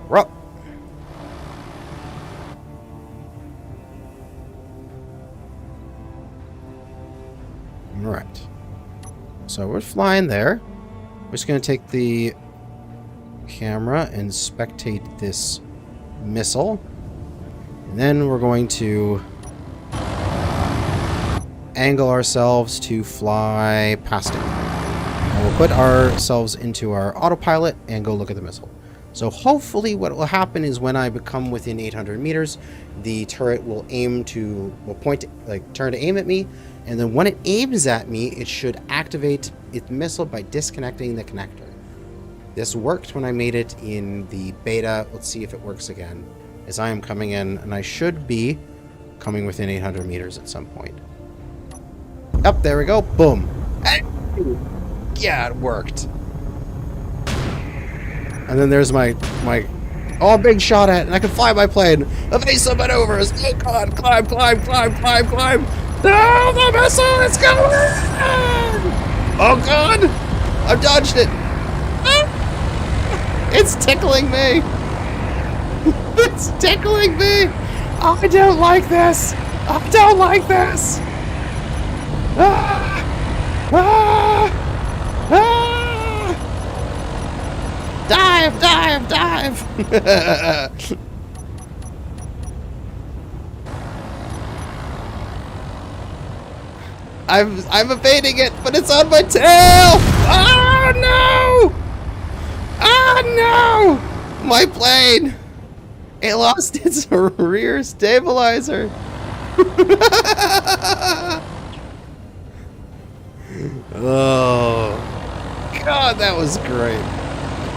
We're up. Alright. So we're flying there. We're just going to take the camera and spectate this missile. And then we're going to angle ourselves to fly past it. And we'll put ourselves into our autopilot and go look at the missile. So hopefully what will happen is when I become within 800 meters, the turret will turn to aim at me, and then when it aims at me, it should activate its missile by disconnecting the connector. This worked when I made it in the beta. Let's see if it works again, as I am coming in, and I should be coming within 800 meters at some point. Up, there we go. Boom. Yeah, it worked. And then there's my big shot at, and I can fly my plane. Evasive maneuvers. Oh god, climb. No, the missile is going! Oh god! I've dodged it! It's tickling me. It's tickling me. I don't like this. I don't like this. Ah! Ah! Ah! Dive, dive, dive. I'm evading it, but it's on my tail. Oh no! Oh no! My plane. It lost its rear stabilizer. Oh, God, that was great.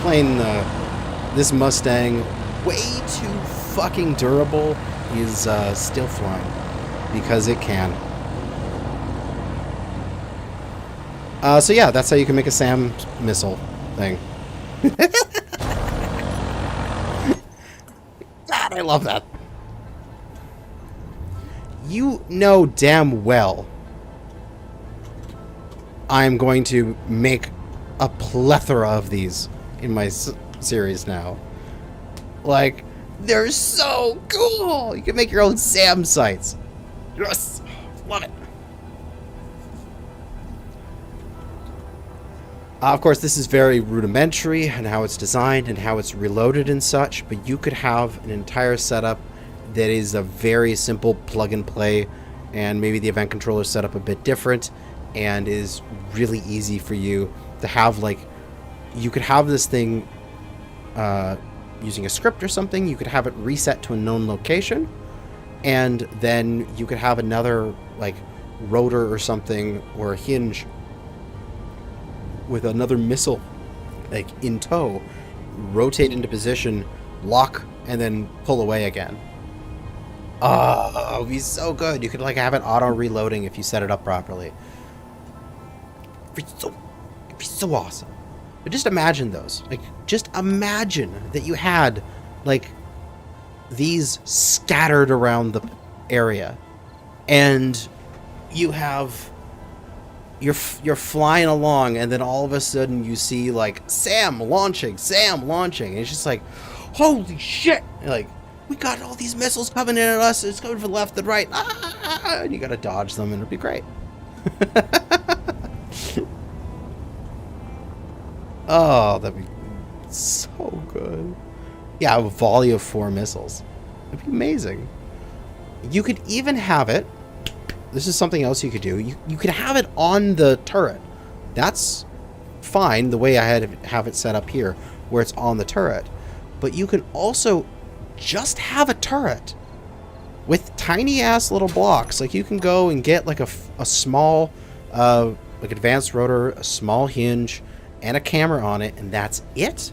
Playing this Mustang, way too fucking durable, is still flying because it can. So yeah, that's how you can make a SAM missile thing. God, I love that. You know damn well I'm going to make a plethora of these in my series now. Like, they're so cool! You can make your own SAM sites. Yes! Love it. Of course, this is very rudimentary and how it's designed and how it's reloaded and such, but you could have an entire setup that is a very simple plug and play, and maybe the event controller is set up a bit different and is really easy for you to have. Like, you could have this thing using a script or something. You could have it reset to a known location, and then you could have another like rotor or something or a hinge with another missile like in tow, rotate into position, lock, and then pull away again. Oh, it'd be so good. You could like have it auto reloading if you set it up properly. It'd be so awesome. But just imagine those. Like, just imagine that you had like these scattered around the area, and you have you're flying along, and then all of a sudden you see like SAM launching, and it's just like, holy shit! Like, we got all these missiles coming in at us. It's going from the left and right. Ah! And you gotta dodge them, and it'll be great. Oh, that'd be so good. Yeah, a volley of 4 missiles. It'd be amazing. You could even have it. This is something else you could do. You could have it on the turret. That's fine the way I have it set up here, where it's on the turret. But you can also just have a turret with tiny ass little blocks. Like, you can go and get like a small like advanced rotor, a small hinge, and a camera on it, and that's it.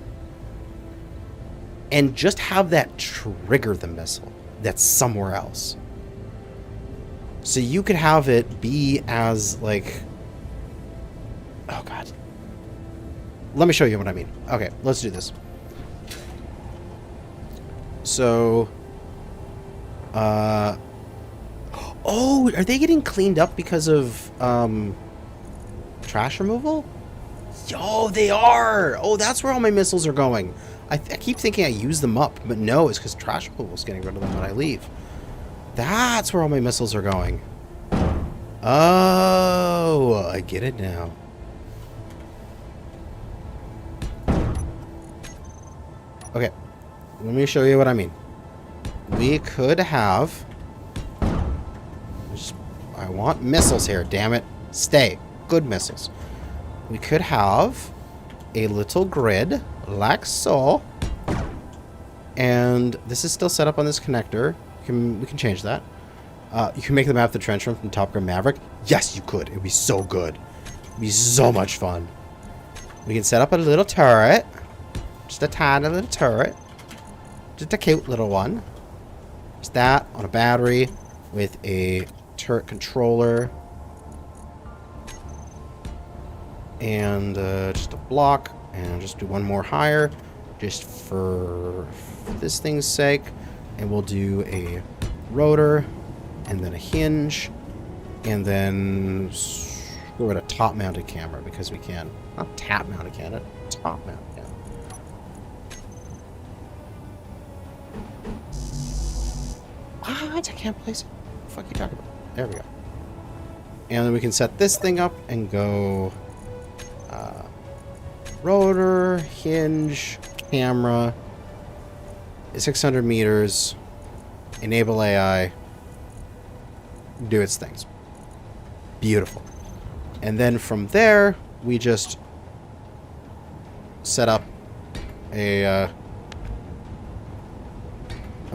And just have that trigger the missile that's somewhere else. So you could have it be as like, oh god, let me show you what I mean. Okay, let's do this. So oh, are they getting cleaned up because of trash removal? Yo, they are. Oh, that's where all my missiles are going. I keep thinking I use them up, but no, it's because trash removal is getting rid of them when I leave. That's where all my missiles are going. Oh, I get it now. Okay, let me show you what I mean. We could have... I want missiles here, damn it. Stay. Good missiles. We could have a little grid, like so. And this is still set up on this connector. We can change that. You can make the map of the trench run from Top Gun Maverick. Yes, you could. It would be so good. It would be so much fun. We can set up a little turret. Just a tiny little turret. Just a cute little one. Just that on a battery with a turret controller. And just a block. And just do one more higher. Just for this thing's sake. And we'll do a rotor. And then a hinge, and then go with a top-mounted camera because we can. Not tap-mounted camera, top-mounted camera. What? I can't place it. What the fuck are you talking about? There we go. And then we can set this thing up and go rotor, hinge, camera, 600 meters, enable AI, do its things. Beautiful. And then from there, we just set up a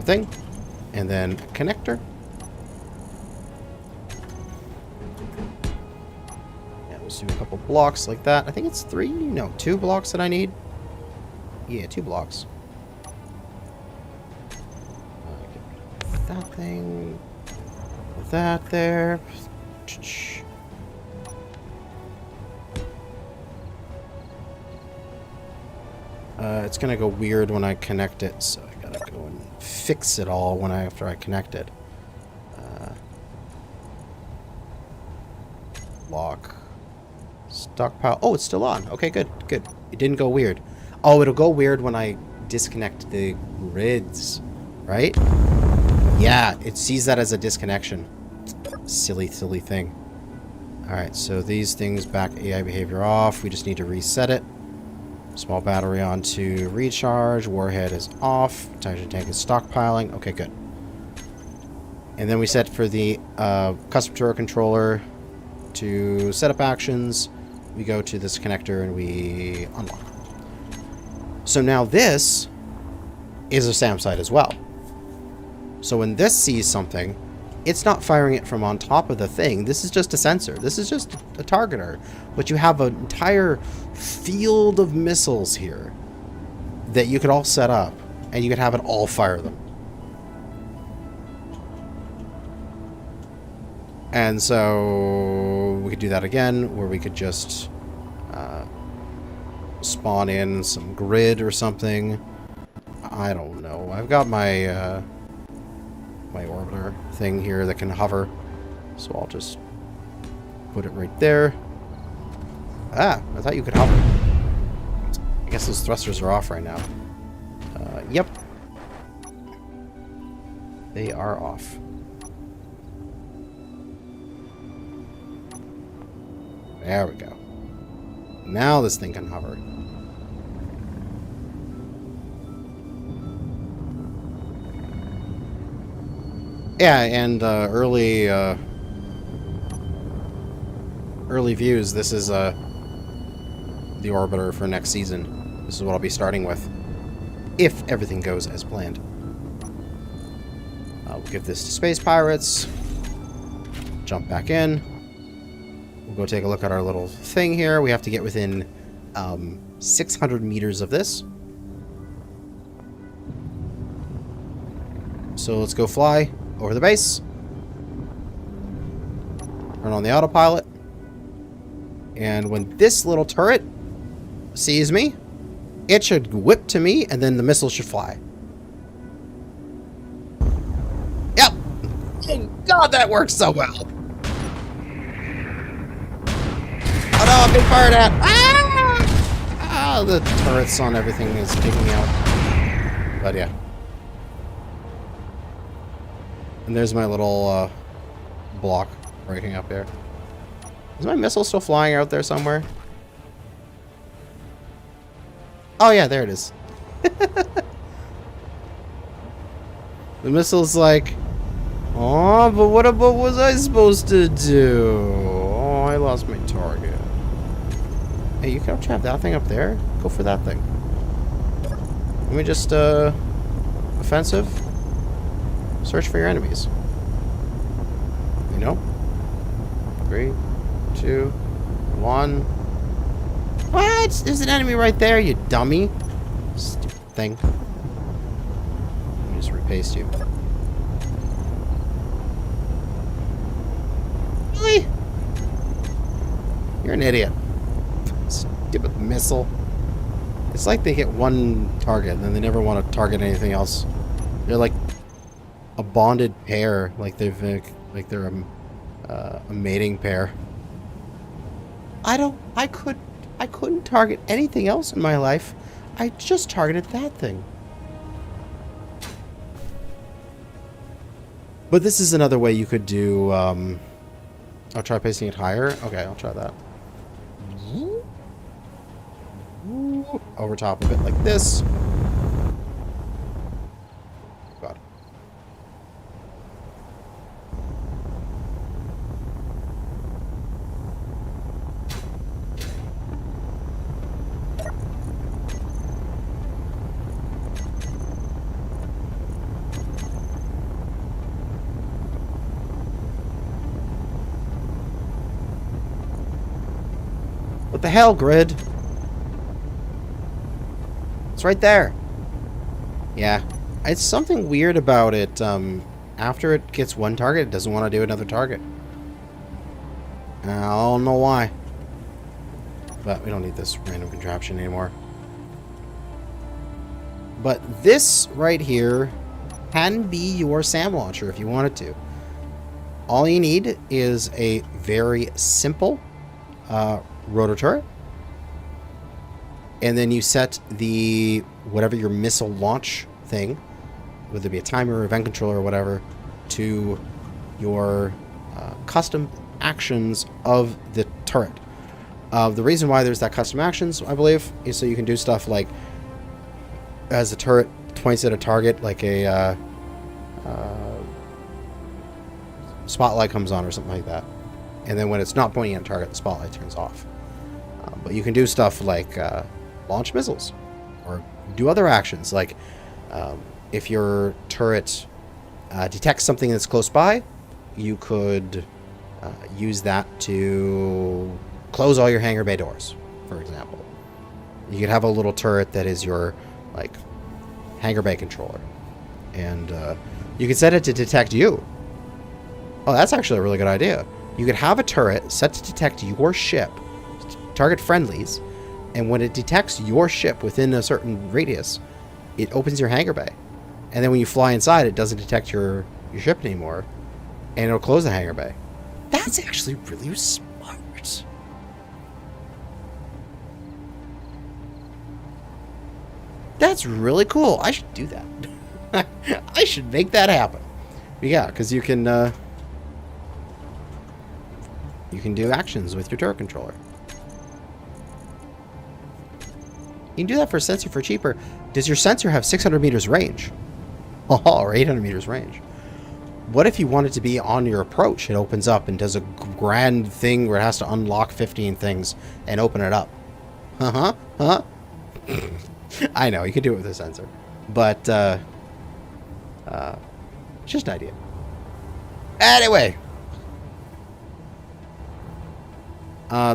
thing, and then a connector. Yeah, let's do a couple blocks like that. I think it's 3, no, 2 blocks that I need. Yeah, 2 blocks. Get that thing. Put that there. It's gonna go weird when I connect it, so I gotta go and fix it all after I connect it. Lock. Stockpile. Oh, it's still on. Okay, good, good. It didn't go weird. Oh, it'll go weird when I disconnect the grids, right? Yeah, it sees that as a disconnection. Silly, silly thing. Alright, so these things back AI behavior off. We just need to reset it. Small battery on to recharge. Warhead is off. Titanium tank is stockpiling. Okay, good. And then we set for the custom turret controller to set up actions. We go to this connector and we unlock. So now this is a SAM site as well. So when this sees something, it's not firing it from on top of the thing. This is just a sensor. This is just a targeter. But you have an entire field of missiles here that you could all set up, and you could have it all fire them. And so we could do that again, where we could just spawn in some grid or something. I don't know. I've got my my orbiter thing here that can hover, so I'll just put it right there. Ah, I thought you could hover. I guess those thrusters are off right now. Yep. They are off. There we go. Now this thing can hover. Yeah, and early views. This is the orbiter for next season. This is what I'll be starting with, if everything goes as planned. We'll give this to Space Pirates. Jump back in. We'll go take a look at our little thing here. We have to get within 600 meters of this. So let's go fly over the base. Turn on the autopilot. And when this little turret sees me, it should whip to me, and then the missile should fly. Yep! Thank God that works so well! Oh no, I'm being fired at! Ah! Ah, the turrets on everything is taking me out. But yeah. And there's my little block breaking up there. Is my missile still flying out there somewhere? Oh yeah, there it is. The missile's like, oh, but what was I supposed to do? Oh, I lost my target. Hey, you can have that thing up there. Go for that thing. Let me just offensive. Search for your enemies. You know? 3, 2, 1. What? There's an enemy right there, you dummy. Stupid thing. Let me just repaste you. Really? You're an idiot. Stupid missile. It's like they hit one target and then they never want to target anything else. They're like a bonded pair, like they're a mating pair. I couldn't target anything else in my life. I just targeted that thing. But this is another way you could do... I'll try placing it higher. Okay, I'll try that. Over top of it like this. God. What the hell, grid? It's right there. Yeah. It's something weird about it. After it gets one target, it doesn't want to do another target. I don't know why. But we don't need this random contraption anymore. But this right here can be your SAM launcher if you wanted to. All you need is a very simple rotor turret. And then you set the whatever your missile launch thing, whether it be a timer or event controller or whatever, to your custom actions of the turret. The reason why there's that custom actions, I believe, is so you can do stuff like as the turret points at a target, like a spotlight comes on or something like that. And then when it's not pointing at a target, the spotlight turns off. But you can do stuff like launch missiles or do other actions. Like if your turret detects something that's close by, you could use that to close all your hangar bay doors, for example. You could have a little turret that is your like hangar bay controller. And you could set it to detect you. Oh, that's actually a really good idea. You could have a turret set to detect your ship, target friendlies, and when it detects your ship within a certain radius, it opens your hangar bay. And then when you fly inside, it doesn't detect your ship anymore, and it'll close the hangar bay. That's actually really smart. That's really cool. I should do that. I should make that happen. Yeah, because you can do actions with your turret controller. You can do that for a sensor for cheaper. Does your sensor have 600 meters range? Oh, or 800 meters range? What if you want it to be on your approach? It opens up and does a grand thing where it has to unlock 15 things and open it up. Huh? I know, you can do it with a sensor. But, it's just an idea. Anyway.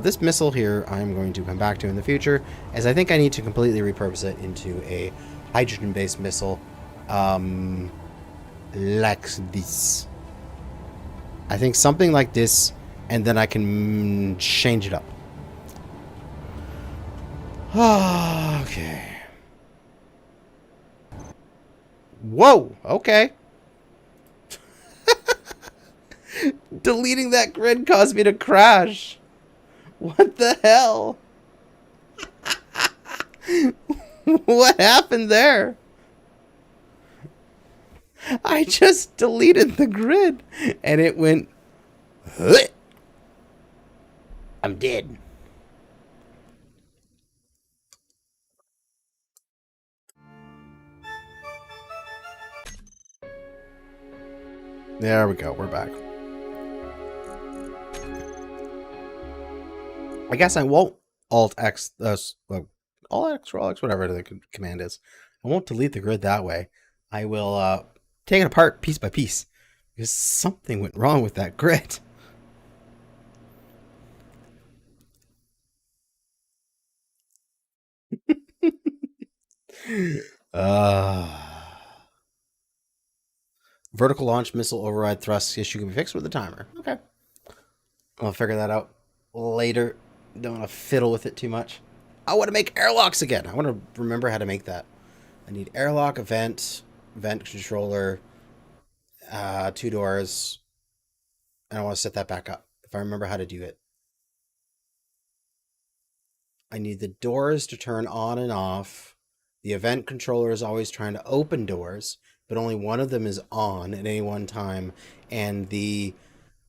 This missile here, I'm going to come back to in the future, as I think I need to completely repurpose it into a hydrogen-based missile, like this. I think something like this, and then I can change it up. Okay. Whoa, okay. Deleting that grid caused me to crash. What the hell? What happened there? I just deleted the grid and it went... I'm dead. There we go. We're back. I guess I won't Alt-X... Alt-X or Alt-X, whatever the command is. I won't delete the grid that way. I will take it apart piece by piece. Because something went wrong with that grid. Vertical launch missile override thrust issue can be fixed with a timer. Okay. I'll figure that out later. Don't want to fiddle with it too much. I want to make airlocks again. I want to remember how to make that. I need airlock, event controller, 2 doors, and I want to set that back up. If I remember how to do it. I need the doors to turn on and off. The event controller is always trying to open doors, but only one of them is on at any one time, and the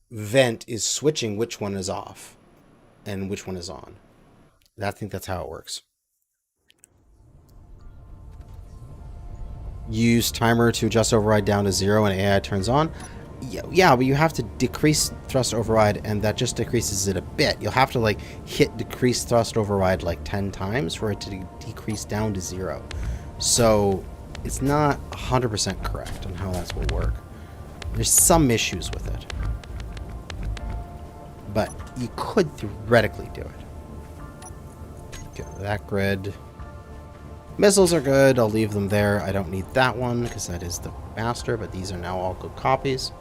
vent is switching which one is off and which one is on. I think that's how it works. Use timer to adjust override down to 0 and AI turns on. Yeah, but you have to decrease thrust override, and that just decreases it a bit. You'll have to like hit decrease thrust override like 10 times for it to decrease down to 0. So it's not 100% correct on how that will work. There's some issues with it, but you could theoretically do it. Okay, that grid. Missiles are good. I'll leave them there. I don't need that one because that is the master, but these are now all good copies.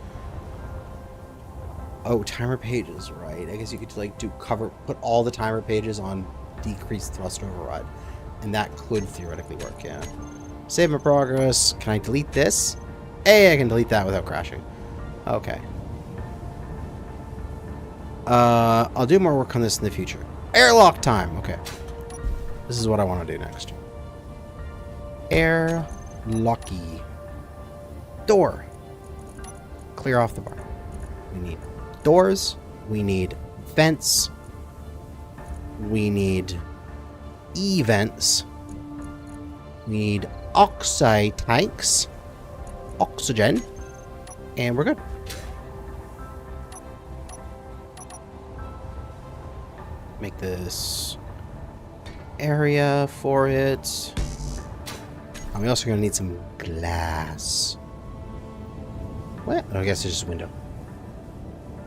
Oh, timer pages, right. I guess you could like put all the timer pages on decreased thrust override, and that could theoretically work, yeah. Save my progress. Can I delete this? Hey, I can delete that without crashing. Okay. I'll do more work on this in the future. Airlock time. Okay. This is what I want to do next. Airlocky. Door. Clear off the bar. We need doors. We need vents. We need E-vents. We need oxide tanks. Oxygen. And we're good. Make this area for it. And we're also going to need some glass. What? Oh, I guess it's just a window.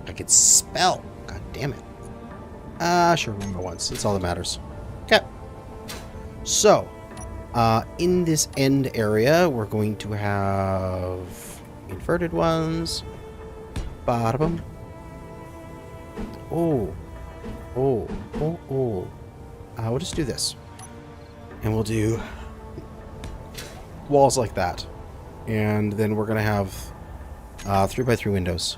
I could spell. God damn it. Sure, remember once. That's all that matters. Okay. So, in this end area, we're going to have inverted ones. Bottom. Oh. We'll just do this. And we'll do walls like that. And then we're going to have 3x3 windows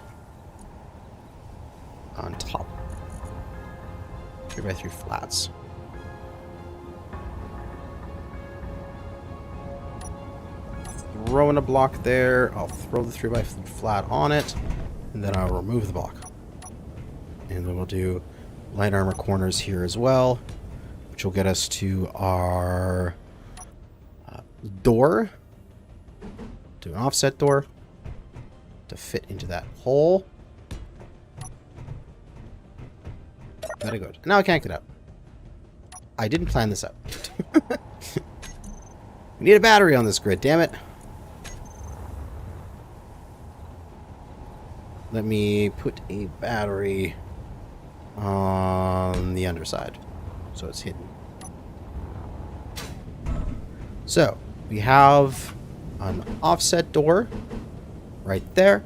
on top. 3x3 flats. Throw in a block there. I'll throw the 3x3 flat on it. And then I'll remove the block. And then we'll do light armor corners here as well, which will get us to our door. Do an offset door to fit into that hole. Very good. Now I can't get out. I didn't plan this out. We need a battery on this grid, damn it. Let me put a battery on the underside so it's hidden. So we have an offset door right there.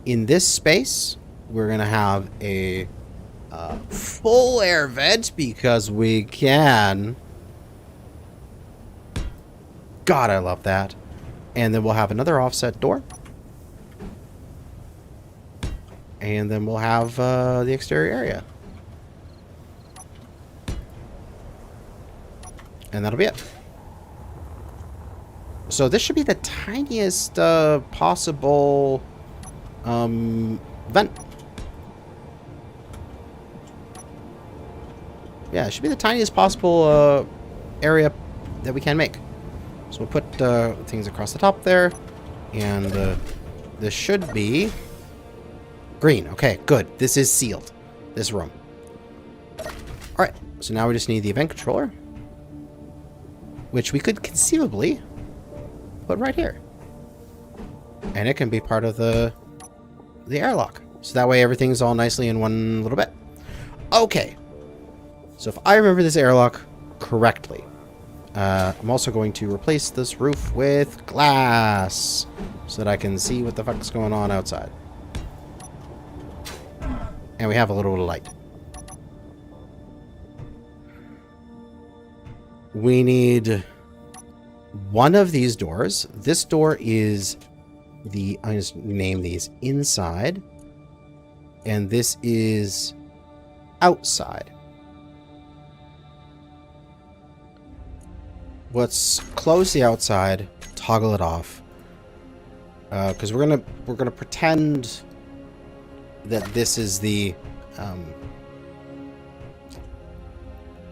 In this space, we're going to have a full air vent because we can. God, I love that. And then we'll have another offset door. And then we'll have the exterior area. And that'll be it. So this should be the tiniest possible vent. Yeah, it should be the tiniest possible area that we can make. So we'll put things across the top there. And this should be green. Okay, good. This is sealed. This room. Alright, so now we just need the event controller. Which we could conceivably put right here. And it can be part of the airlock. So that way everything's all nicely in one little bit. Okay. So if I remember this airlock correctly, I'm also going to replace this roof with glass so that I can see what the fuck's going on outside. And we have a little bit of light. We need one of these doors. This door is I just name these inside. And this is outside. Let's close the outside, toggle it off, Because we're gonna pretend that this is the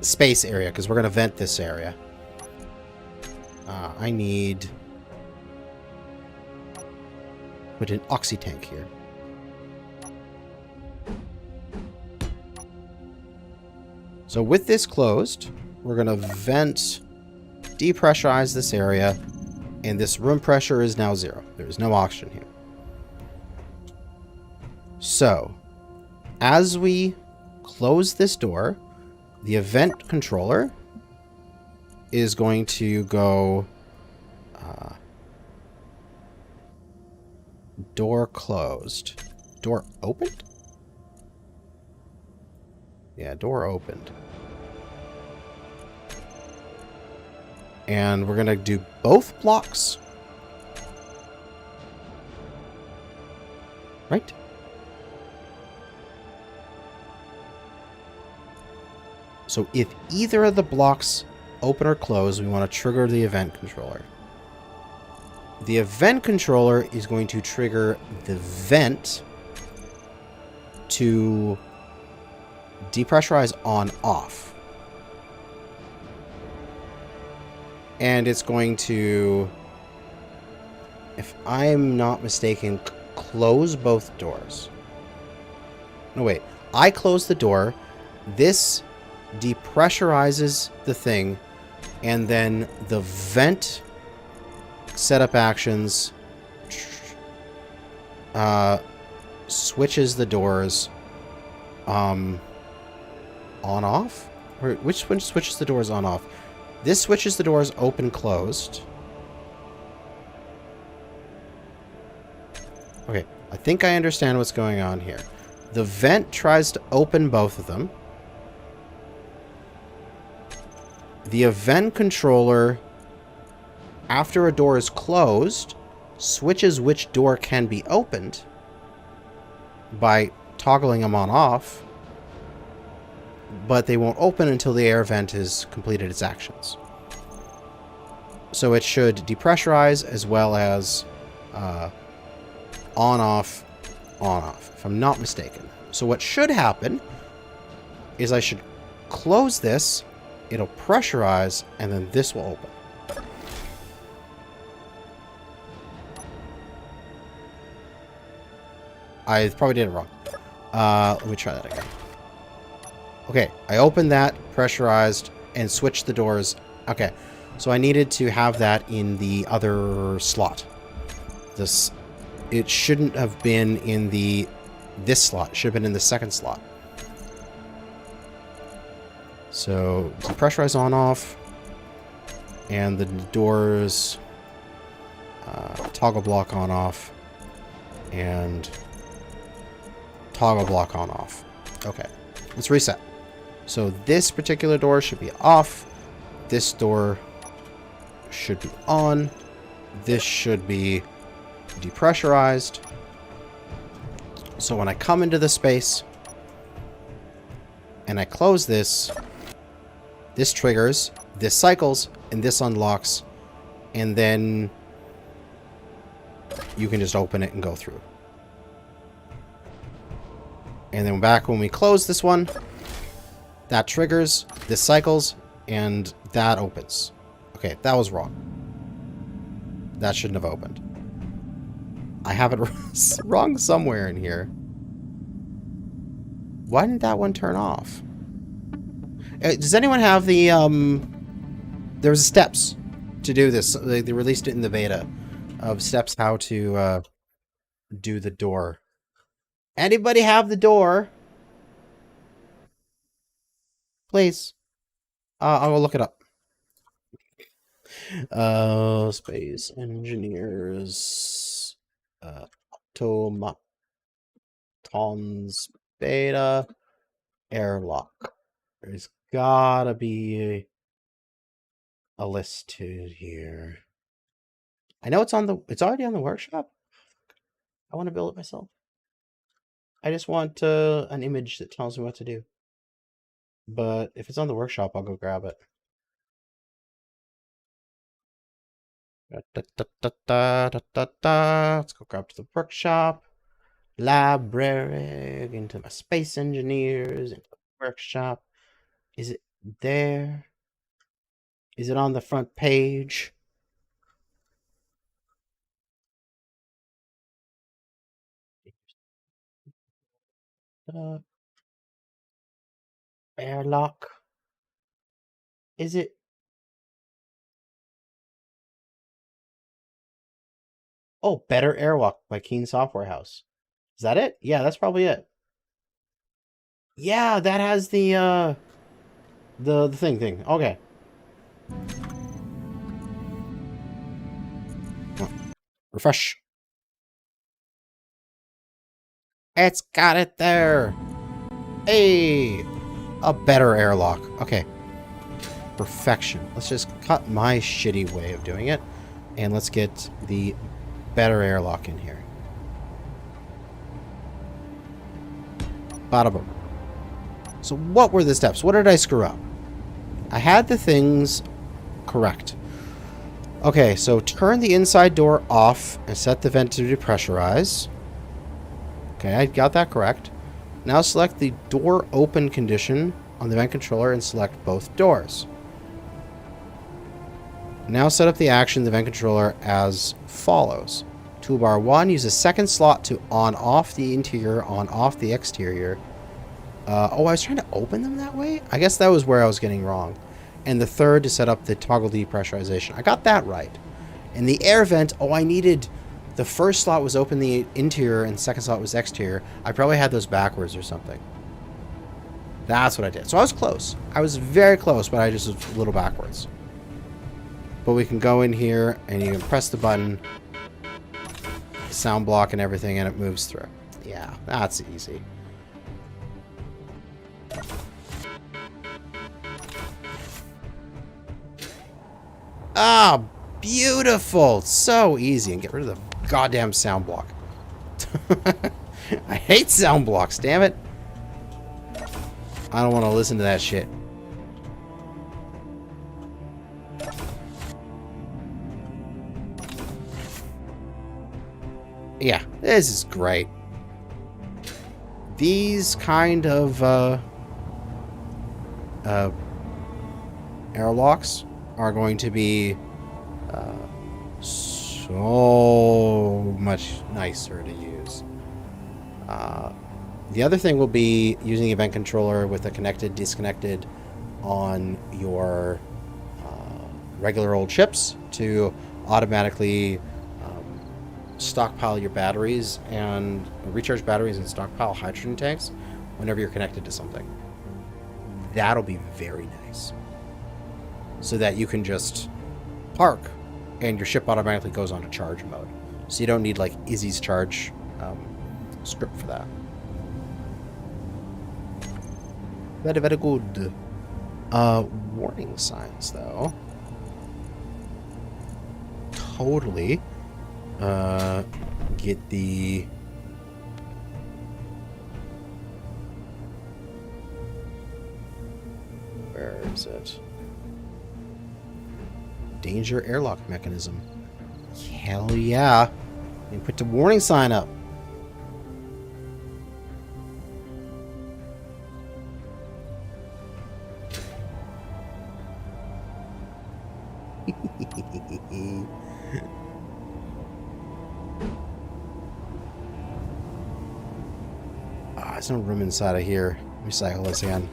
space area, because we're gonna vent this area. I need put an oxy tank here. So with this closed, we're gonna vent, depressurize this area, and this room pressure is now 0. There is no oxygen here. So, as we close this door, the event controller is going to go door closed. Door opened? Yeah, door opened. And we're going to do both blocks. Right? So if either of the blocks open or close, we want to trigger the event controller. The event controller is going to trigger the vent to depressurize on off. And it's going to, if I'm not mistaken, close both doors. No, wait. I close the door. This depressurizes the thing, and then the vent setup actions switches the doors on off. Or which one switches the doors on off? This switches the doors open closed. Okay, I think I understand what's going on here. The vent tries to open both of them. The event controller, after a door is closed, switches which door can be opened by toggling them on off, but they won't open until the air vent has completed its actions. So it should depressurize as well as on-off, on-off, if I'm not mistaken. So what should happen is I should close this, it'll pressurize, and then this will open. I probably did it wrong. Let me try that again. Okay, I opened that, pressurized, and switched the doors. Okay, so I needed to have that in the other slot. It shouldn't have been in this slot. It should have been in the second slot. So, depressurize on off, and the doors toggle block on off, and toggle block on off. Okay, let's reset. So this particular door should be off. This door should be on. This should be depressurized. So when I come into the space and I close this, this triggers, this cycles, and this unlocks, and then you can just open it and go through. And then back when we close this one, that triggers, this cycles, and that opens. Okay, that was wrong. That shouldn't have opened. I have it wrong somewhere in here. Why didn't that one turn off? Does anyone have the, there was steps to do this. They released it in the beta of steps how to do the door. Anybody have the door? Please. I'll go look it up. Space engineers. Automatons beta airlock. There's gotta be a listed here. I know it's already on the workshop. I want to build it myself. I just want an image that tells me what to do. But if it's on the workshop, I'll go grab it. Let's go up to the workshop. Library, into my space engineers, into the workshop. Is it there? Is it on the front page? Airlock. Is it? Oh, Better Airlock by Keen Software House. Is that it? Yeah, that's probably it. Yeah, that has the thing. Okay. Oh, refresh. It's got it there. Hey, a better airlock. Okay. Perfection. Let's just cut my shitty way of doing it, and let's get the better airlock in here. Bada boom. So what were the steps? What did I screw up? I had the things correct. Okay, so turn the inside door off and set the vent to depressurize. Okay, I got that correct. Now select the door open condition on the vent controller and select both doors. Now set up the action of the vent controller as follows. Toolbar 1, use a second slot to on-off the interior, on-off the exterior. Oh, I was trying to open them that way? I guess that was where I was getting wrong. And the third to set up the toggle depressurization. I got that right. And the air vent, oh, I needed... The first slot was open the interior and the second slot was exterior. I probably had those backwards or something. That's what I did. So I was close. I was very close, but I just was a little backwards. But we can go in here and you can press the button, sound block and everything, and it moves through. Yeah, that's easy. Ah, beautiful. So easy. And get rid of the goddamn sound block. I hate sound blocks, damn it. I don't want to listen to that shit. Yeah, this is great. These kind of airlocks are going to be so much nicer to use. The other thing will be using the event controller with a connected, disconnected on your regular old chips to automatically stockpile your batteries and recharge batteries and stockpile hydrogen tanks whenever you're connected to something. That'll be very nice. So that you can just park and your ship automatically goes on to charge mode. So you don't need like Izzy's charge script for that. Very, very good. Warning signs though. Totally. Get the... Where is it? Danger airlock mechanism. Hell yeah. And put the warning sign up. There's no room inside of here. Recycle this again.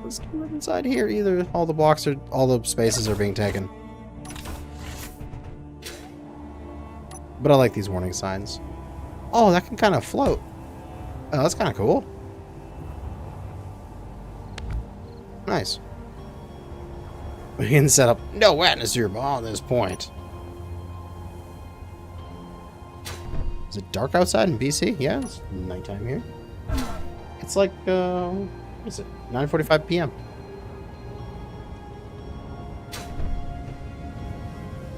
There's no room inside here either. All the spaces are being taken. But I like these warning signs. Oh, that can kind of float. Oh, that's kind of cool. Nice. We can set up no atmosphere beyond this point. Is it dark outside in BC? Yeah, it's nighttime here. It's like, what is it? 9:45 p.m.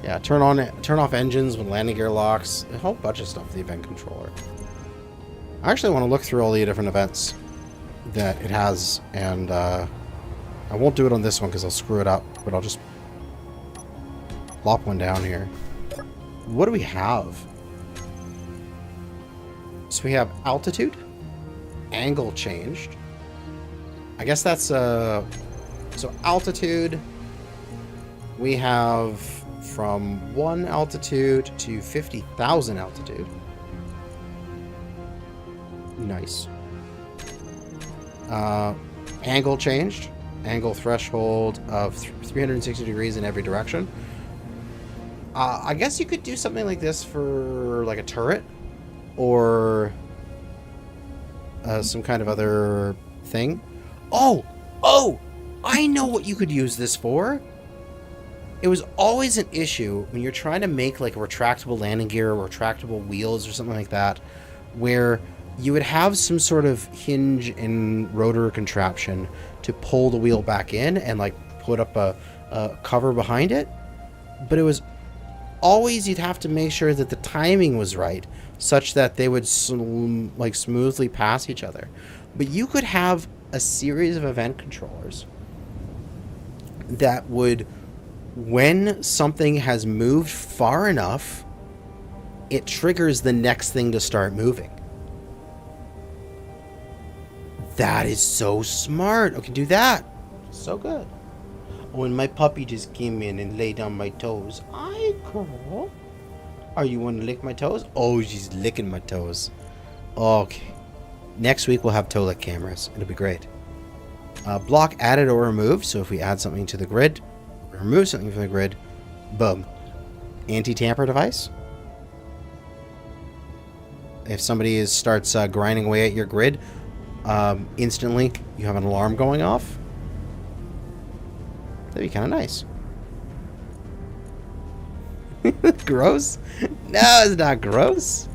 Yeah, turn off engines when landing gear locks. A whole bunch of stuff with the event controller. I actually want to look through all the different events that it has and I won't do it on this one because I'll screw it up, but I'll just plop one down here. What do we have? So we have altitude, angle changed. I guess that's so altitude, we have from 1 altitude to 50,000 altitude. Nice. Angle changed. Angle threshold of 360 degrees in every direction. I guess you could do something like this for like a turret or some kind of other thing. Oh, I know what you could use this for. It was always an issue when you're trying to make like a retractable landing gear or retractable wheels or something like that, where you would have some sort of hinge and rotor contraption to pull the wheel back in and like put up a cover behind it. But it was always, you'd have to make sure that the timing was right such that they would smoothly pass each other. But you could have a series of event controllers that would, when something has moved far enough, it triggers the next thing to start moving. That is so smart. I can do that. So good. When my puppy just came in and laid on my toes. Hi, girl. Are you want to lick my toes? Oh, she's licking my toes. Okay. Next week we'll have toe lick cameras. It'll be great. Block added or removed. So if we add something to the grid, remove something from the grid, boom. Anti-tamper device. If somebody starts grinding away at your grid, instantly you have an alarm going off. That'd be kind of nice. Gross? No, it's not gross.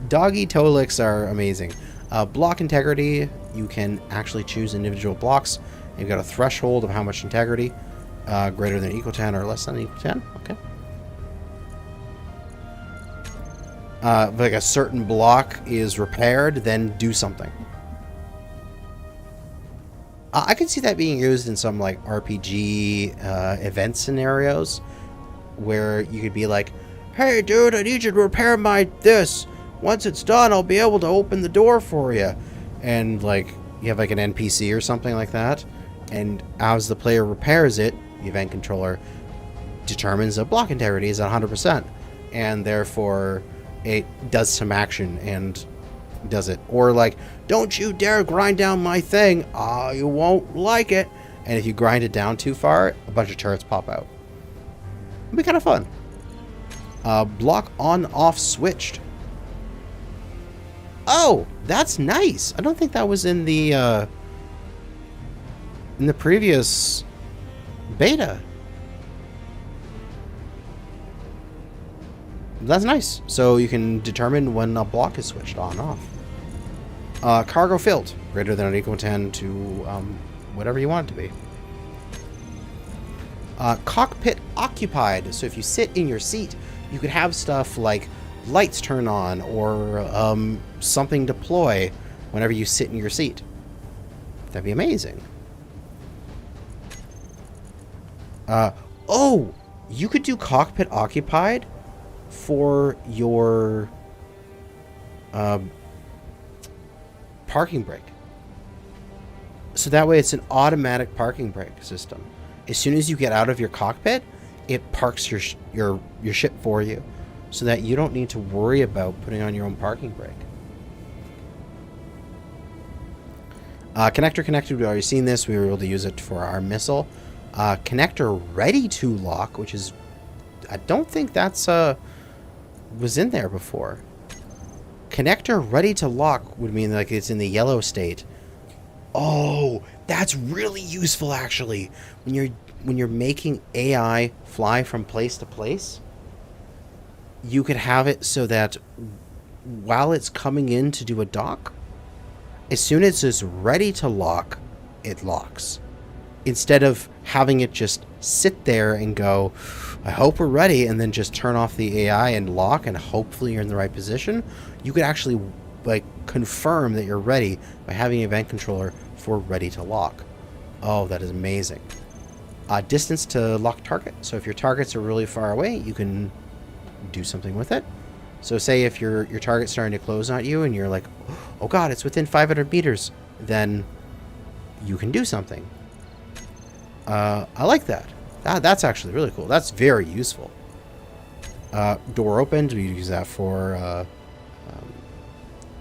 Doggy toe licks are amazing. Block integrity, you can actually choose individual blocks. You've got a threshold of how much integrity, greater than equal 10 or less than equal 10. Okay. If like a certain block is repaired, then do something. I could see that being used in some like RPG event scenarios where you could be like, hey dude, I need you to repair my this. Once it's done, I'll be able to open the door for you. And like you have like an NPC or something like that, and as the player repairs it, the event controller determines that block integrity is at 100%, and therefore it does some action and does it. Or like, don't you dare grind down my thing, you won't like it. And if you grind it down too far, a bunch of turrets pop out. It'll be kind of fun. Block on off switched. Oh, that's nice. I don't think that was in the previous beta. That's nice. So you can determine when a block is switched on and off. Cargo filled, greater than or equal to 10 to whatever you want it to be. Cockpit occupied. So if you sit in your seat, you could have stuff like lights turn on or something deploy whenever you sit in your seat. That'd be amazing. Oh, you could do cockpit occupied for your parking brake. So that way it's an automatic parking brake system. As soon as you get out of your cockpit, it parks your ship for you, so that you don't need to worry about putting on your own parking brake. Connector connected, we've already seen this. We were able to use it for our missile. Connector ready to lock, which is, I don't think that's was in there before. Connector ready to lock would mean like it's in the yellow state. Oh, that's really useful actually. When you're making AI fly from place to place, you could have it so that while it's coming in to do a dock, as soon as it's ready to lock, it locks. Instead of having it just sit there and go, I hope we're ready, and then just turn off the AI and lock and hopefully you're in the right position, you could actually like confirm that you're ready by having an event controller for ready to lock. Oh, that is amazing. Distance to lock target. So if your targets are really far away, you can do something with it. So say if your target's starting to close on you and you're like, oh god, it's within 500 meters, then you can do something. I like that. That's actually really cool. That's very useful. Door opened. We use that for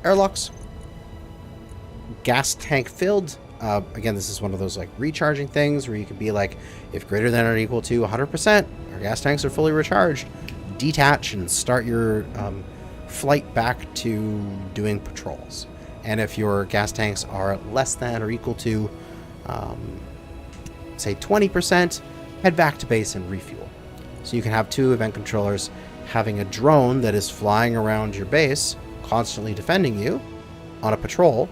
airlocks. Gas tank filled. Again, this is one of those like recharging things where you could be like, if greater than or equal to 100%, our gas tanks are fully recharged. Detach and start your flight back to doing patrols. And if your gas tanks are less than or equal to, say 20%, head back to base and refuel. So you can have two event controllers having a drone that is flying around your base, constantly defending you on a patrol.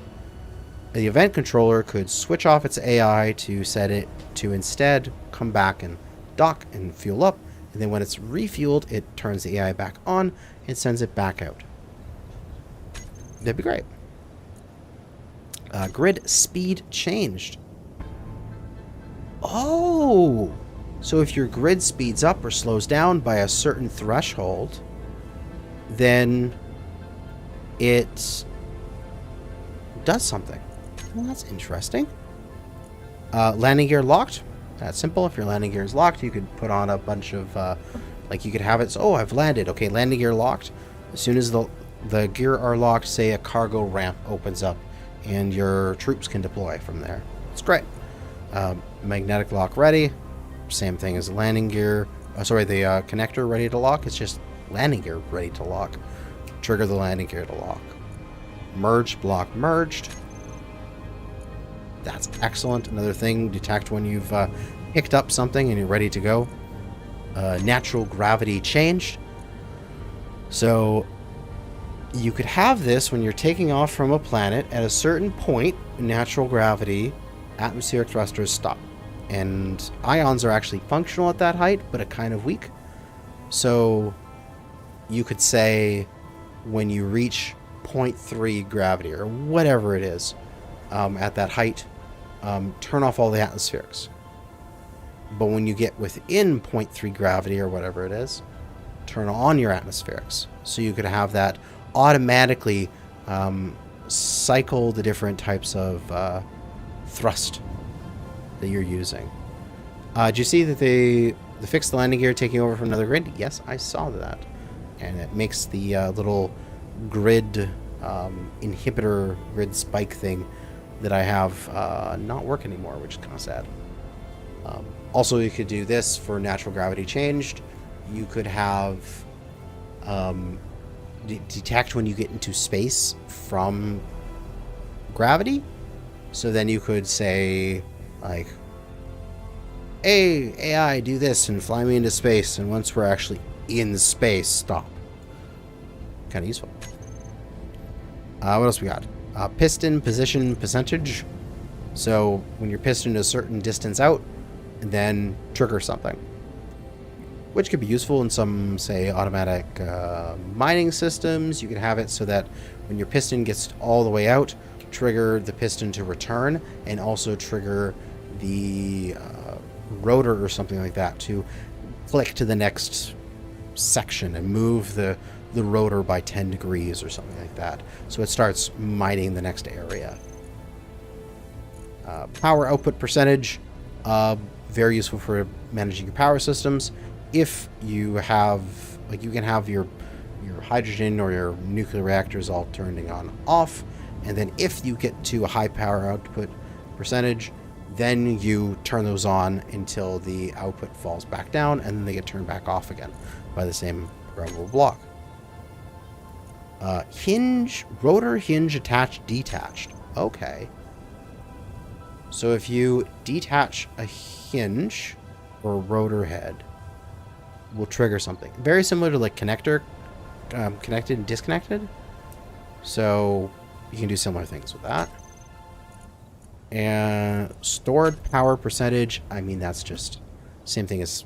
The event controller could switch off its AI to set it to instead come back and dock and fuel up. And then when it's refueled, it turns the AI back on and sends it back out. That'd be great. Grid speed changed. Oh! So if your grid speeds up or slows down by a certain threshold, then it does something. Well, that's interesting. Landing gear locked. That's simple. If your landing gear is locked, you could put on a bunch of, like you could have it, so, oh, I've landed. Okay, landing gear locked. As soon as the gear are locked, say a cargo ramp opens up and your troops can deploy from there. It's great. Magnetic lock ready. Same thing as the landing gear. Sorry, the connector ready to lock. It's just landing gear ready to lock. Trigger the landing gear to lock. Merge block merged. That's excellent. Another thing, detect when you've picked up something and you're ready to go. Natural gravity changed. So you could have this when you're taking off from a planet. At a certain point, natural gravity, atmospheric thrusters stop. And ions are actually functional at that height, but kind of weak. So you could say when you reach 0.3 gravity or whatever it is at that height, turn off all the atmospherics. But when you get within 0.3 gravity or whatever it is, turn on your atmospherics. So you could have that automatically cycle the different types of thrust that you're using. Did you see that they fixed the landing gear taking over from another grid? Yes, I saw that. And it makes the little grid inhibitor grid spike thing that I have not work anymore, which is kind of sad. Also, you could do this for natural gravity changed. You could have detect when you get into space from gravity. So then you could say, like, hey, AI, do this and fly me into space. And once we're actually in space, stop. Kind of useful. What else we got? Piston position percentage. So when you're pistoned a certain distance out, then trigger something. Which could be useful in some, say, automatic mining systems. You can have it so that when your piston gets all the way out, trigger the piston to return, and also trigger the rotor or something like that to click to the next section and move the rotor by 10 degrees or something like that. So it starts mining the next area. Power output percentage, very useful for managing your power systems. If you have, like, you can have your hydrogen or your nuclear reactors all turning on off, and then if you get to a high power output percentage, then you turn those on until the output falls back down, and then they get turned back off again by the same programmable block. Rotor hinge attached, detached. Okay. So if you detach a hinge or rotor head, will trigger something. Very similar to like connector, connected and disconnected. So you can do similar things with that. And stored power percentage, I mean, that's just same thing as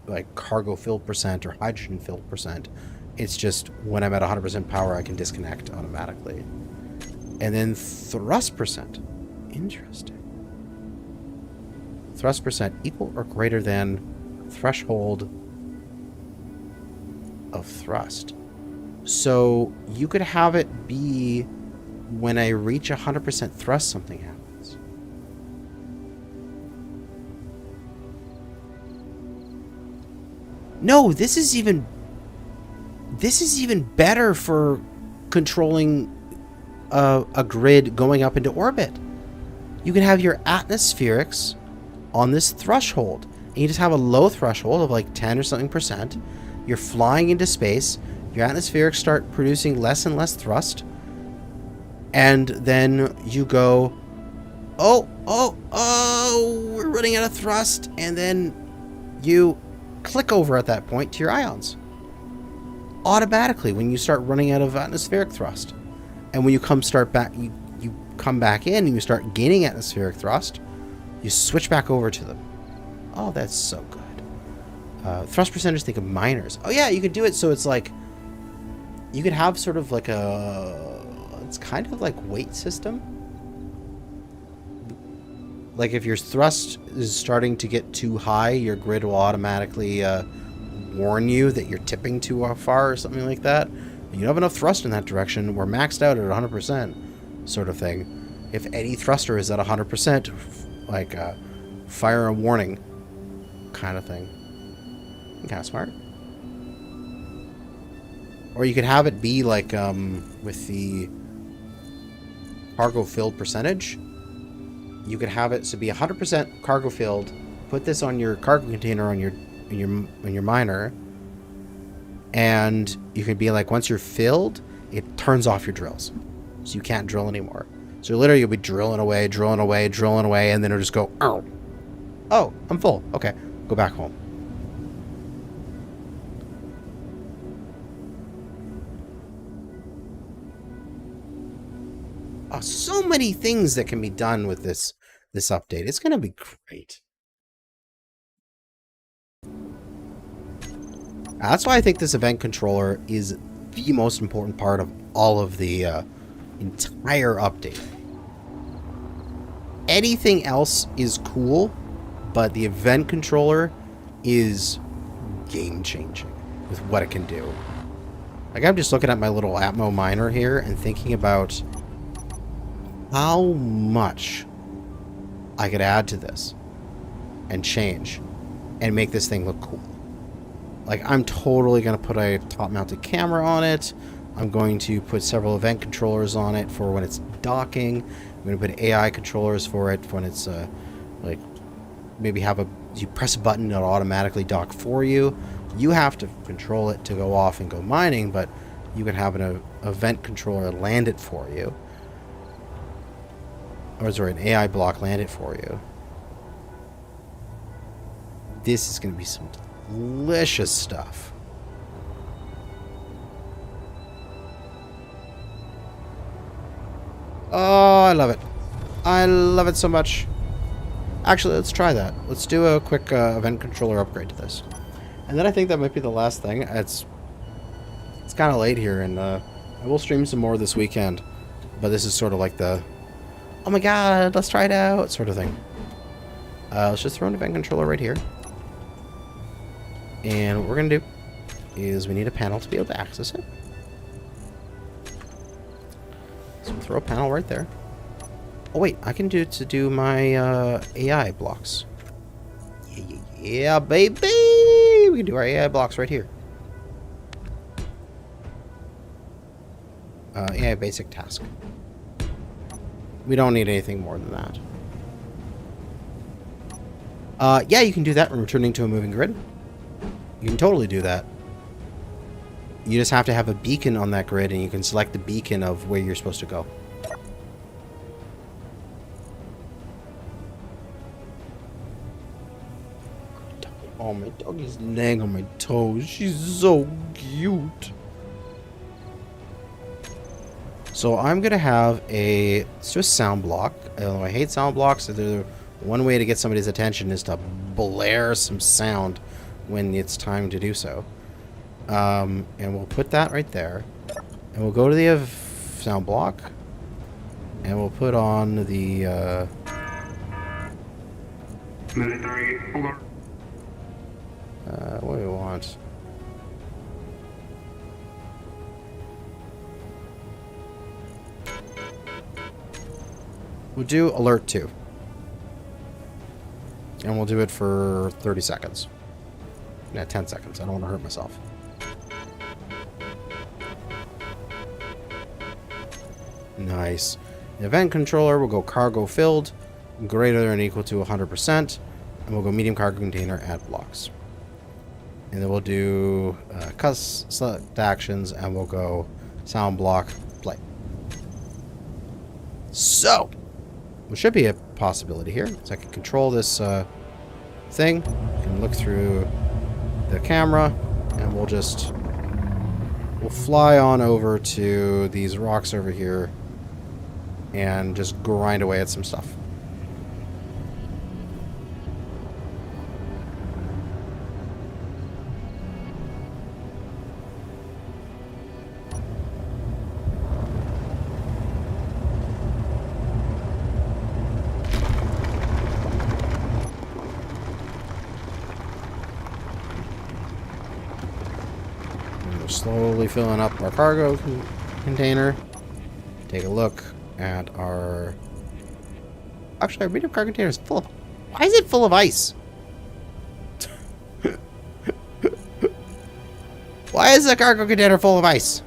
like cargo filled percent or hydrogen filled percent. It's just when I'm at 100% power, I can disconnect automatically. And then thrust percent. Interesting. thrust percent equal or greater than threshold of thrust. So you could have it be when I reach 100% thrust, something happens. No, this is even better for controlling a grid going up into orbit. You can have your atmospherics on this threshold. And you just have a low threshold of like 10 or something percent. You're flying into space. Your atmospherics start producing less and less thrust. And then you go, oh, we're running out of thrust. And then you click over at that point to your ions. Automatically when you start running out of atmospheric thrust. And when you come back in and you start gaining atmospheric thrust, you switch back over to them. Oh, that's so good. Thrust percentage, think of miners. Oh yeah, you could do it so it's like, you could have sort of like it's kind of like weight system. Like if your thrust is starting to get too high, your grid will automatically warn you that you're tipping too far or something like that. You don't have enough thrust in that direction. We're maxed out at 100% sort of thing. If any thruster is at 100%, like fire a warning kind of thing. Kind of smart. Or you could have it be like with the cargo filled percentage. You could have it to be 100% cargo filled. Put this on your cargo container on your miner. And you could be like, once you're filled, it turns off your drills. So you can't drill anymore. So literally you'll be drilling away, and then it'll just go, oh, I'm full. Okay, go back home. Oh, so many things that can be done with this update. It's going to be great. That's why I think this event controller is the most important part of all of the entire update. Anything else is cool, but the event controller is game-changing with what it can do. Like, I'm just looking at my little Atmo miner here and thinking about how much I could add to this and change and make this thing look cool. Like, I'm totally going to put a top-mounted camera on it. I'm going to put several event controllers on it for when it's docking. I'm going to put AI controllers for it when it's, like, maybe you press a button, it'll automatically dock for you. You have to control it to go off and go mining, but you can have an event controller land it for you. Or sorry, an AI block land it for you. This is going to be some delicious stuff. Oh, I love it. I love it so much. Actually, let's try that. Let's do a quick event controller upgrade to this. And then I think that might be the last thing. It's kind of late here, and I will stream some more this weekend. But this is sort of like the, oh my god, let's try it out sort of thing. Let's just throw an event controller right here. And what we're going to do is we need a panel to be able to access it. So we'll throw a panel right there. Oh wait, I can do my AI blocks. Yeah, baby! We can do our AI blocks right here. AI basic task. We don't need anything more than that. Yeah, you can do that when returning to a moving grid. You can totally do that. You just have to have a beacon on that grid, and you can select the beacon of where you're supposed to go. Oh, my doggy's laying on my toes. She's so cute. So I'm going to have it's just sound block. I hate sound blocks. So one way to get somebody's attention is to blare some sound when it's time to do so. And we'll put that right there. And we'll go to the sound block. And we'll put on the Military alert. What do we want? We'll do alert 2. And we'll do it for 30 seconds. Yeah, 10 seconds. I don't want to hurt myself. Nice. The event controller will go cargo filled, greater than or equal to 100%, and we'll go medium cargo container at blocks. And then we'll do select actions, and we'll go sound block play. So, there should be a possibility here. So I can control this thing, I can look through the camera, and we'll fly on over to these rocks over here and just grind away at some stuff. Slowly filling up our cargo container. Take a look at our... Actually, our medium cargo container is full of... Why is it full of ice? Why is the cargo container full of ice?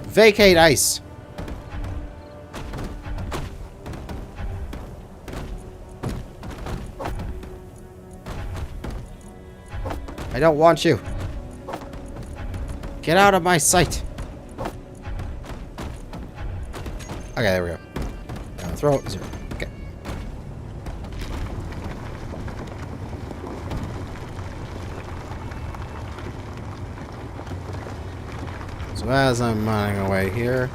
Vacate ice. I don't want you. Get out of my sight. Okay, there we go. Throw it 0. Okay. So as I'm mining away here.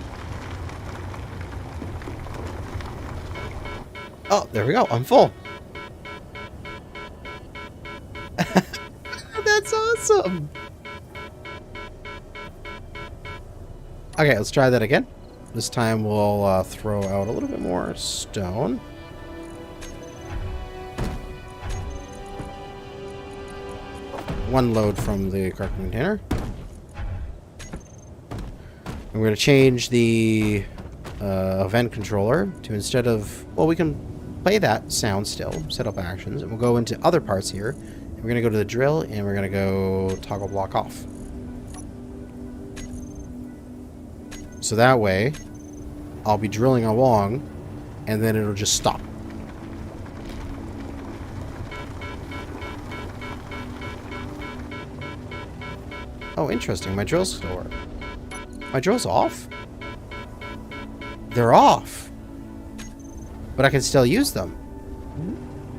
Oh, there we go. I'm full. That's awesome. Okay, let's try that again. This time we'll throw out a little bit more stone. One load from the cargo container. And we're going to change the event controller to, instead of... Well, we can play that sound still, set up actions, and we'll go into other parts here. We're going to go to the drill, and we're going to go toggle block off. So that way, I'll be drilling along, and then it'll just stop. Oh, interesting. My drills still work. My drill's off? They're off. But I can still use them.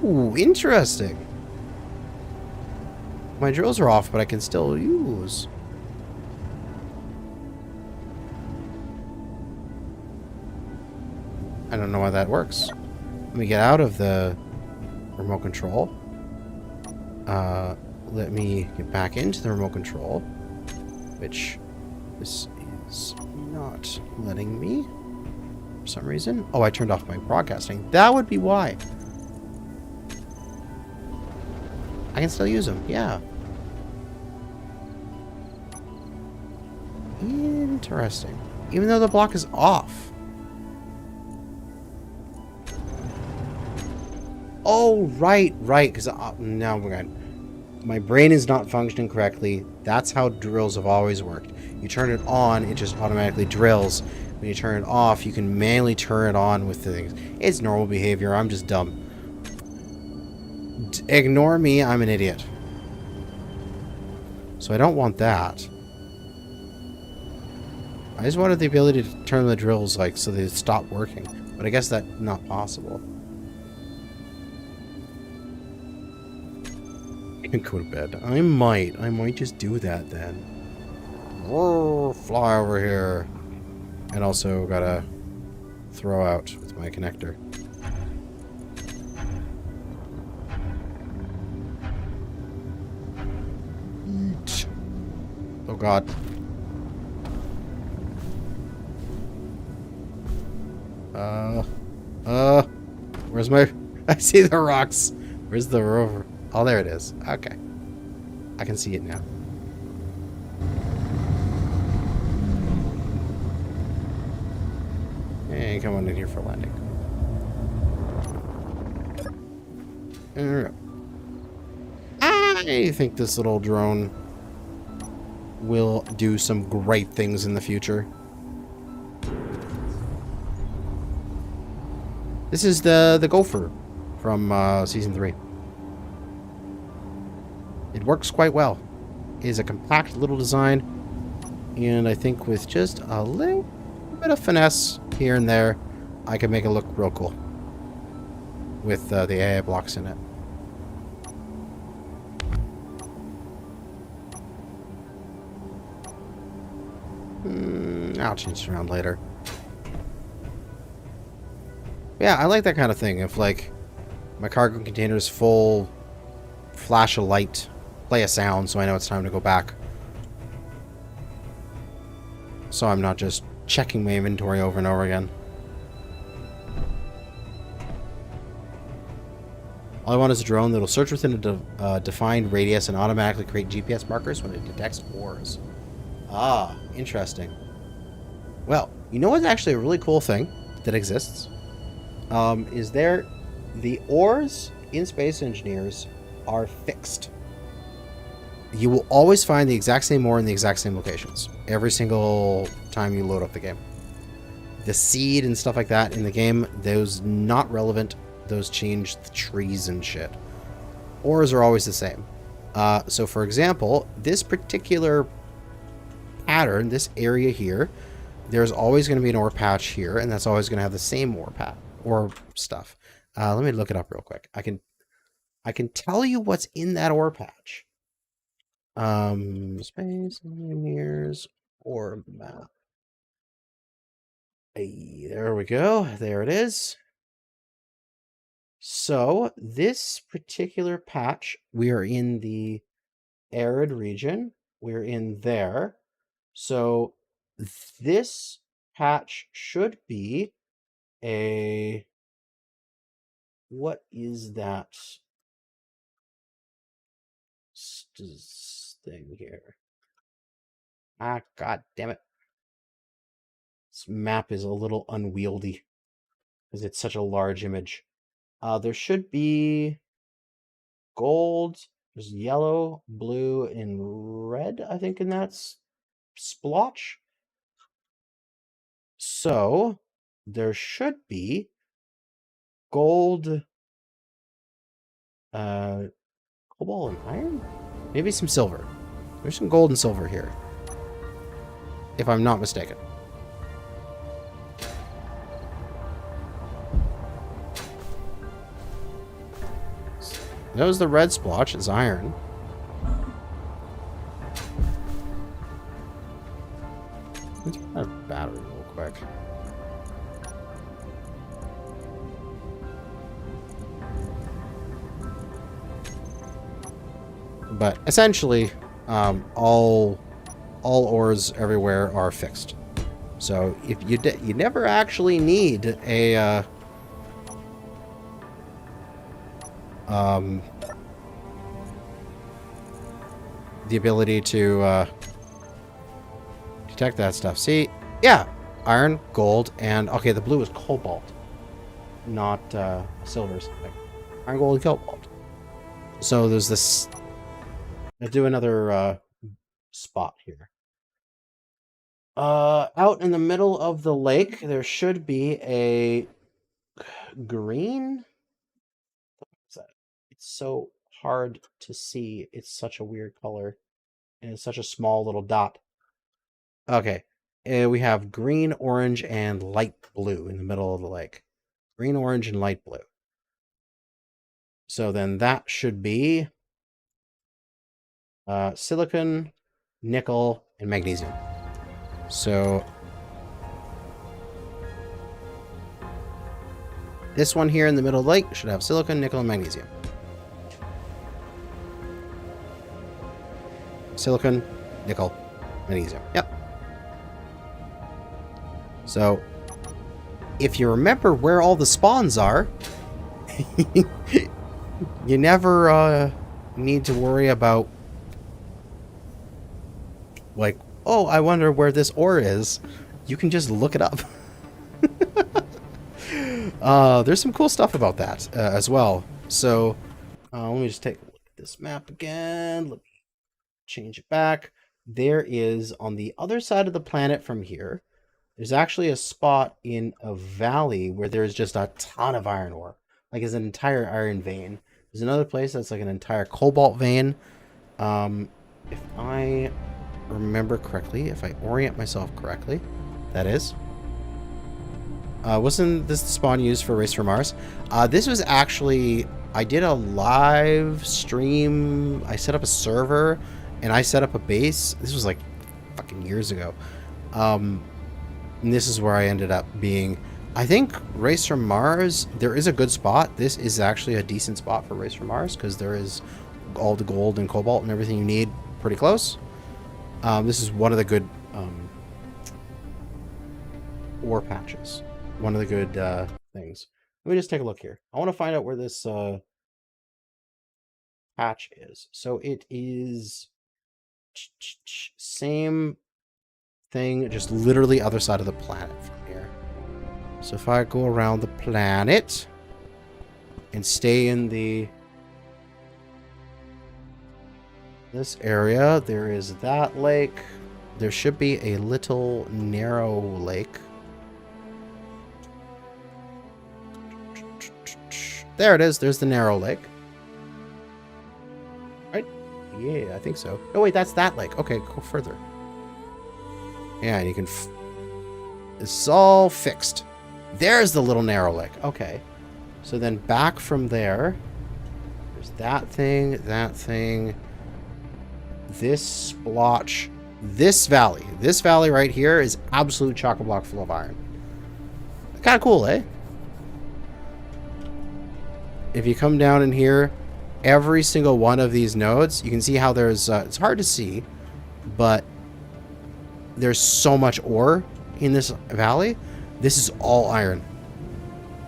Ooh, interesting. My drills are off, but I can still use. I don't know why that works. Let me get out of the remote control. Let me get back into the remote control, which this is not letting me for some reason. Oh, I turned off my broadcasting. That would be why. I can still use them, yeah. Interesting. Even though the block is off. Oh, right, because now we're going. My brain is not functioning correctly. That's how drills have always worked. You turn it on, it just automatically drills. When you turn it off, you can manually turn it on with the things. It's normal behavior. I'm just dumb. Ignore me, I'm an idiot. So I don't want that. I just wanted the ability to turn the drills like so they stop working. But I guess that's not possible. I can go to bed. I might just do that then. Fly over here. And also gotta throw out with my connector. Oh god. Where's my... I see the rocks. Where's the rover? Oh, there it is. Okay. I can see it now. Hey, come on in here for landing. I think this little drone will do some great things in the future. This is the Gopher from Season 3. It works quite well. It is a compact little design, and I think with just a little bit of finesse here and there, I can make it look real cool with the AI blocks in it. I'll change it around later. Yeah, I like that kind of thing. If, like, my cargo container is full, flash a light, play a sound so I know it's time to go back. So I'm not just checking my inventory over and over again. All I want is a drone that'll search within a defined radius and automatically create GPS markers when it detects ores. Ah, interesting. Well, you know what's actually a really cool thing that exists? The ores in Space Engineers are fixed. You will always find the exact same ore in the exact same locations every single time you load up the game. The seed and stuff like that in the game, those not relevant. Those change the trees and shit. Ores are always the same. So for example, this particular pattern, this area here, there's always going to be an ore patch here, and that's always going to have the same ore stuff. Let me look it up real quick. I can tell you what's in that ore patch. Space Engineers ore map. Hey, there we go. There it is. So this particular patch, we are in the arid region. We're in there. So this patch should be a... What is that thing here? Ah, god damn it. This map is a little unwieldy because it's such a large image. There should be gold, there's yellow, blue, and red, I think, in that splotch. So there should be gold, cobalt and iron? Maybe some silver. There's some gold and silver here, if I'm not mistaken. That was the red splotch. It's iron. Let's run out of battery real quick. But essentially, all ores everywhere are fixed. So if you never actually need a the ability to detect that stuff. See, yeah, iron, gold, and okay, the blue is cobalt, not silver. Iron, gold, and cobalt. So there's this. I'll do another spot here. Out in the middle of the lake, there should be a green. What's that? It's so hard to see. It's such a weird color, and it's such a small little dot. Okay, we have green, orange, and light blue in the middle of the lake. Green, orange, and light blue. So then that should be silicon, nickel, and magnesium. So this one here in the middle of the lake should have silicon, nickel, and magnesium. Silicon, nickel, magnesium. Yep. So if you remember where all the spawns are, you never need to worry about, like, oh, I wonder where this ore is. You can just look it up. There's some cool stuff about that as well. So let me just take a look at this map again. Let me change it back. There is, on the other side of the planet from here, there's actually a spot in a valley where there's just a ton of iron ore. Like, it's an entire iron vein. There's another place that's like an entire cobalt vein. If I remember correctly, if I orient myself correctly, that is. Wasn't this the spawn used for Race for Mars? This was actually, I did a live stream. I set up a server and I set up a base. This was like fucking years ago. And this is where I ended up being. I think Race for Mars, there is a good spot. This is actually a decent spot for Race for Mars because there is all the gold and cobalt and everything you need pretty close. This is one of the good ore patches. One of the good things. Let me just take a look here. I want to find out where this patch is. So it is same thing, just literally other side of the planet from here. So if I go around the planet and stay in this area, there is that lake. There should be a little narrow lake. There it is. There's the narrow lake. Right? Yeah, I think so. Oh, wait, that's that lake. Okay, go further. Yeah, and you can... It's all fixed. There's the little narrow lake. Okay. So then back from there, there's that thing, this splotch, this valley. This valley right here is absolute chock-a-block full of iron. Kind of cool, eh? If you come down in here, every single one of these nodes, you can see how there's, it's hard to see, but there's so much ore in this valley. This is all iron.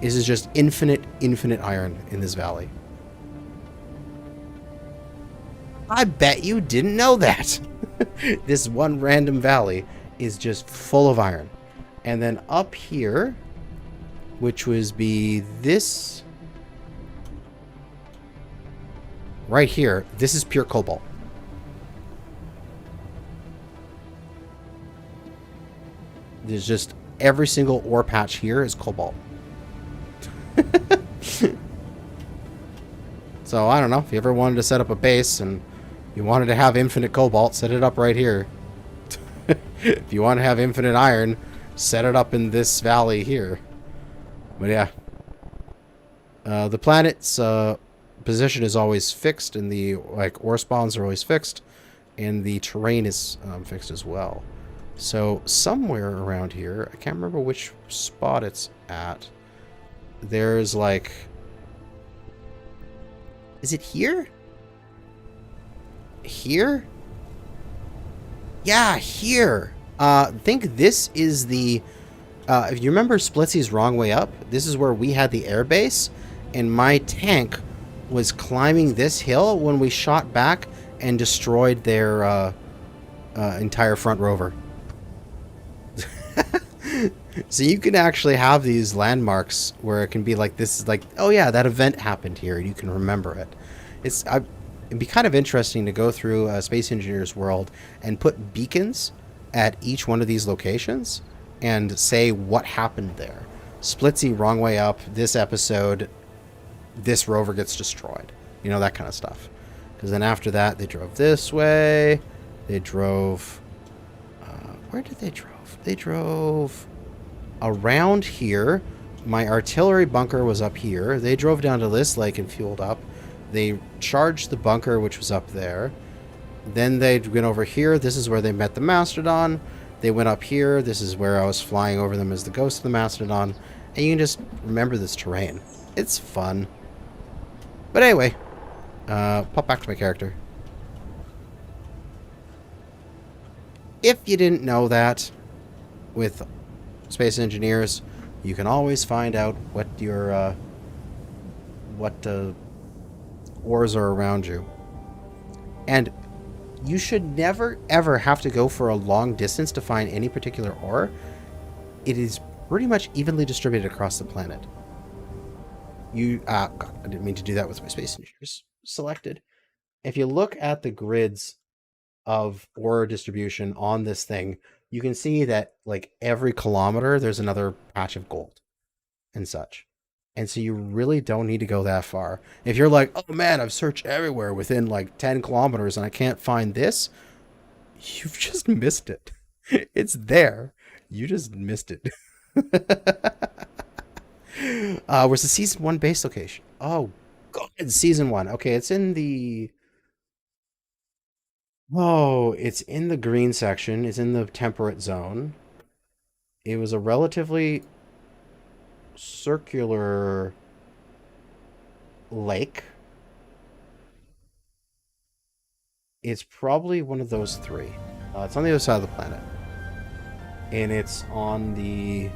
This is just infinite iron in this valley. I bet you didn't know that. This one random valley is just full of iron. And then up here, which would be this... Right here, this is pure cobalt. There's just every single ore patch here is cobalt. So I don't know, if you ever wanted to set up a base and you wanted to have infinite cobalt, set it up right here. If you want to have infinite iron, set it up in this valley here. But yeah, the planet's position is always fixed, and the ore spawns are always fixed, and the terrain is fixed as well. So somewhere around here, I can't remember which spot it's at. There's like, is it here? Here? Yeah, here. I think this is the, if you remember Splitsy's Wrong Way Up, this is where we had the air base, and my tank was climbing this hill when we shot back and destroyed their entire front rover. So you can actually have these landmarks where it can be like, this is like, oh yeah, that event happened here, and you can remember it. It'd be kind of interesting to go through a Space Engineer's world and put beacons at each one of these locations and say what happened there. Splitsy, Wrong Way Up, this episode, this rover gets destroyed. You know, that kind of stuff. Because then after that, they drove this way. They drove... where did they drove? They drove around here. My artillery bunker was up here. They drove down to this lake and fueled up. They charged the bunker, which was up there. Then they went over here. This is where they met the Mastodon. They went up here. This is where I was flying over them as the ghost of the Mastodon. And you can just remember this terrain. It's fun. But anyway, pop back to my character. If you didn't know that, with Space Engineers, you can always find out what your ores are around you. And you should never, ever have to go for a long distance to find any particular ore. It is pretty much evenly distributed across the planet. God, I didn't mean to do that with my space engineers selected. If you look at the grids of ore distribution on this thing, you can see that like every kilometer there's another patch of gold and such. And so you really don't need to go that far. If you're like, oh man, I've searched everywhere within like 10 kilometers and I can't find this, you've just missed it. It's there. You just missed it. Where's the season 1 base location? Oh, God, season 1. Okay, it's in the... Oh, it's in the green section. It's in the temperate zone. It was a relatively circular lake. It's probably one of those three. It's on the other side of the planet. And it's on the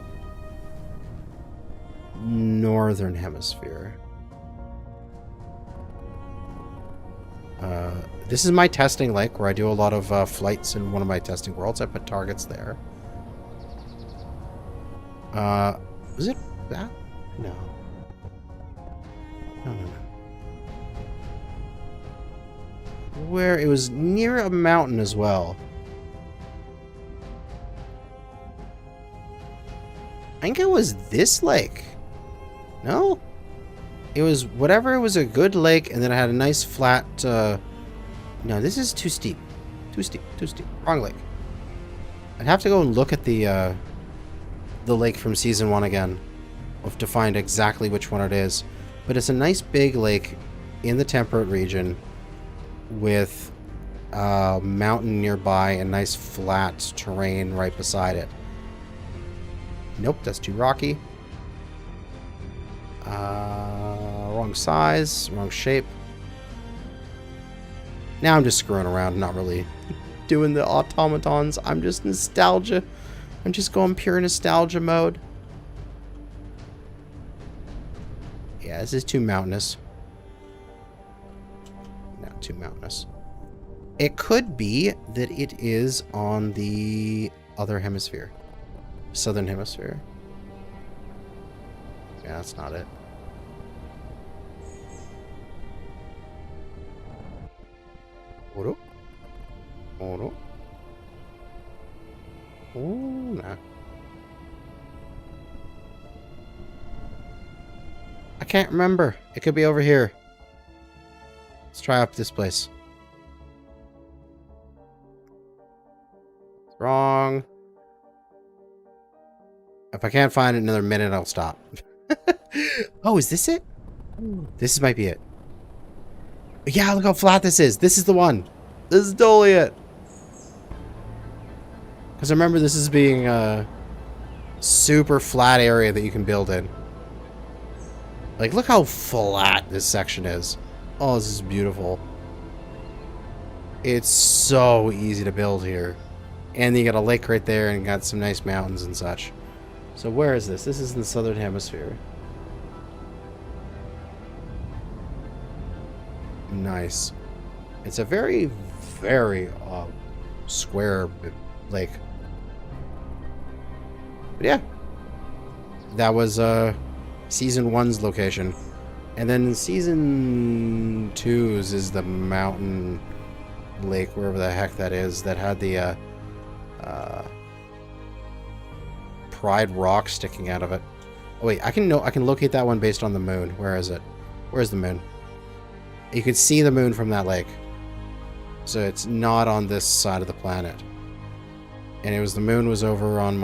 northern hemisphere. This is my testing lake where I do a lot of flights in one of my testing worlds. I put targets there. Was it that? No. No. Where it was near a mountain as well. I think it was this lake. No? It was whatever, it was a good lake, and then it had a nice flat, no, this is too steep. Too steep. Wrong lake. I'd have to go and look at the lake from Season 1 again to find exactly which one it is. But it's a nice big lake in the temperate region with a mountain nearby and nice flat terrain right beside it. Nope, that's too rocky. Wrong size, wrong shape. Now I'm just screwing around, not really doing the automatons. I'm just nostalgia. I'm just going pure nostalgia mode. Yeah, this is too mountainous. Not too mountainous. It could be that it is on the other hemisphere. Southern hemisphere. Yeah, that's not it. Oro? Oro? Oh, nah. I can't remember. It could be over here. Let's try up this place. Wrong. If I can't find it in another minute, I'll stop. Oh, is this it? This might be it. Yeah, look how flat this is. This is the one. This is totally it. Because I remember this as being a super flat area that you can build in. Like, look how flat this section is. Oh, this is beautiful. It's so easy to build here. And you got a lake right there and got some nice mountains and such. So where is this? This is in the southern hemisphere. Nice. It's a very, very square lake. But yeah. That was Season 1's location. And then Season 2's is the mountain lake, wherever the heck that is, that had the Pride rock sticking out of it. Oh wait, I can locate that one based on the moon. Where is it? Where's the moon? You can see the moon from that lake. So it's not on this side of the planet. And it was the moon was over on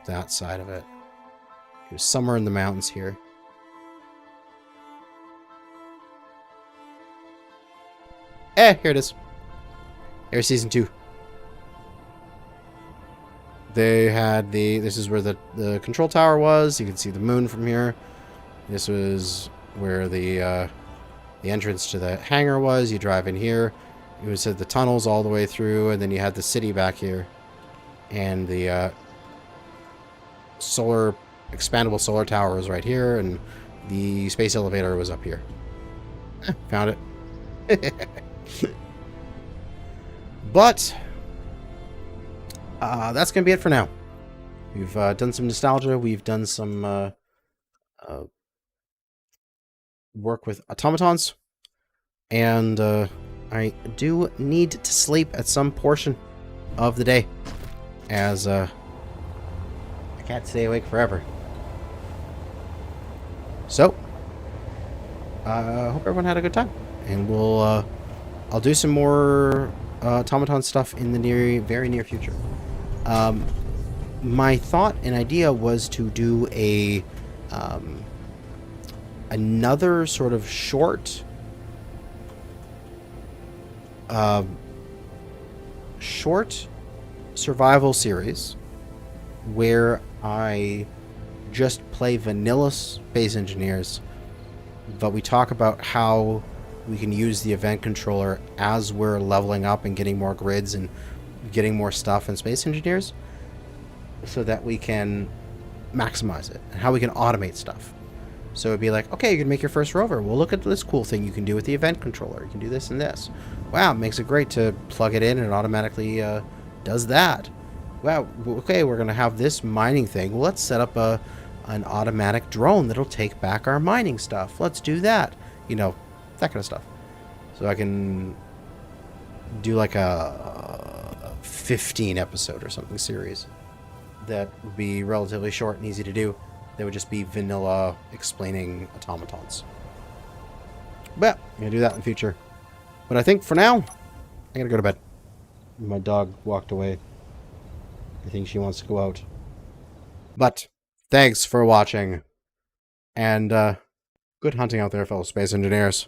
that side of it. It was somewhere in the mountains here. Here it is. Here's Season 2. They had this is where the control tower was. You can see the moon from here. This was where the entrance to the hangar was. You drive in here. You would set the tunnels all the way through, and then you had the city back here. And the solar expandable solar tower was right here, and the space elevator was up here. Found it. But that's gonna be it for now. We've done some nostalgia. We've done some work with automatons, and I do need to sleep at some portion of the day, as I can't stay awake forever. So, I hope everyone had a good time, and I'll do some more automaton stuff in the very near future. My thought and idea was to do another sort of short survival series where I just play vanilla Space Engineers, but we talk about how we can use the event controller as we're leveling up and getting more grids and getting more stuff in Space Engineers, so that we can maximize it, and how we can automate stuff. So it'd be like, okay, you can make your first rover. Well, look at this cool thing you can do with the event controller. You can do this and this. Wow, it makes it great to plug it in and it automatically does that. Wow, okay, we're going to have this mining thing. Well, let's set up an automatic drone that'll take back our mining stuff. Let's do that. You know, that kind of stuff. So I can do like a 15 episode or something series that would be relatively short and easy to do. That would just be vanilla explaining automatons. But I'm going to do that in the future. But I think for now, I got to go to bed. My dog walked away. I think she wants to go out. But thanks for watching. And good hunting out there, fellow space engineers.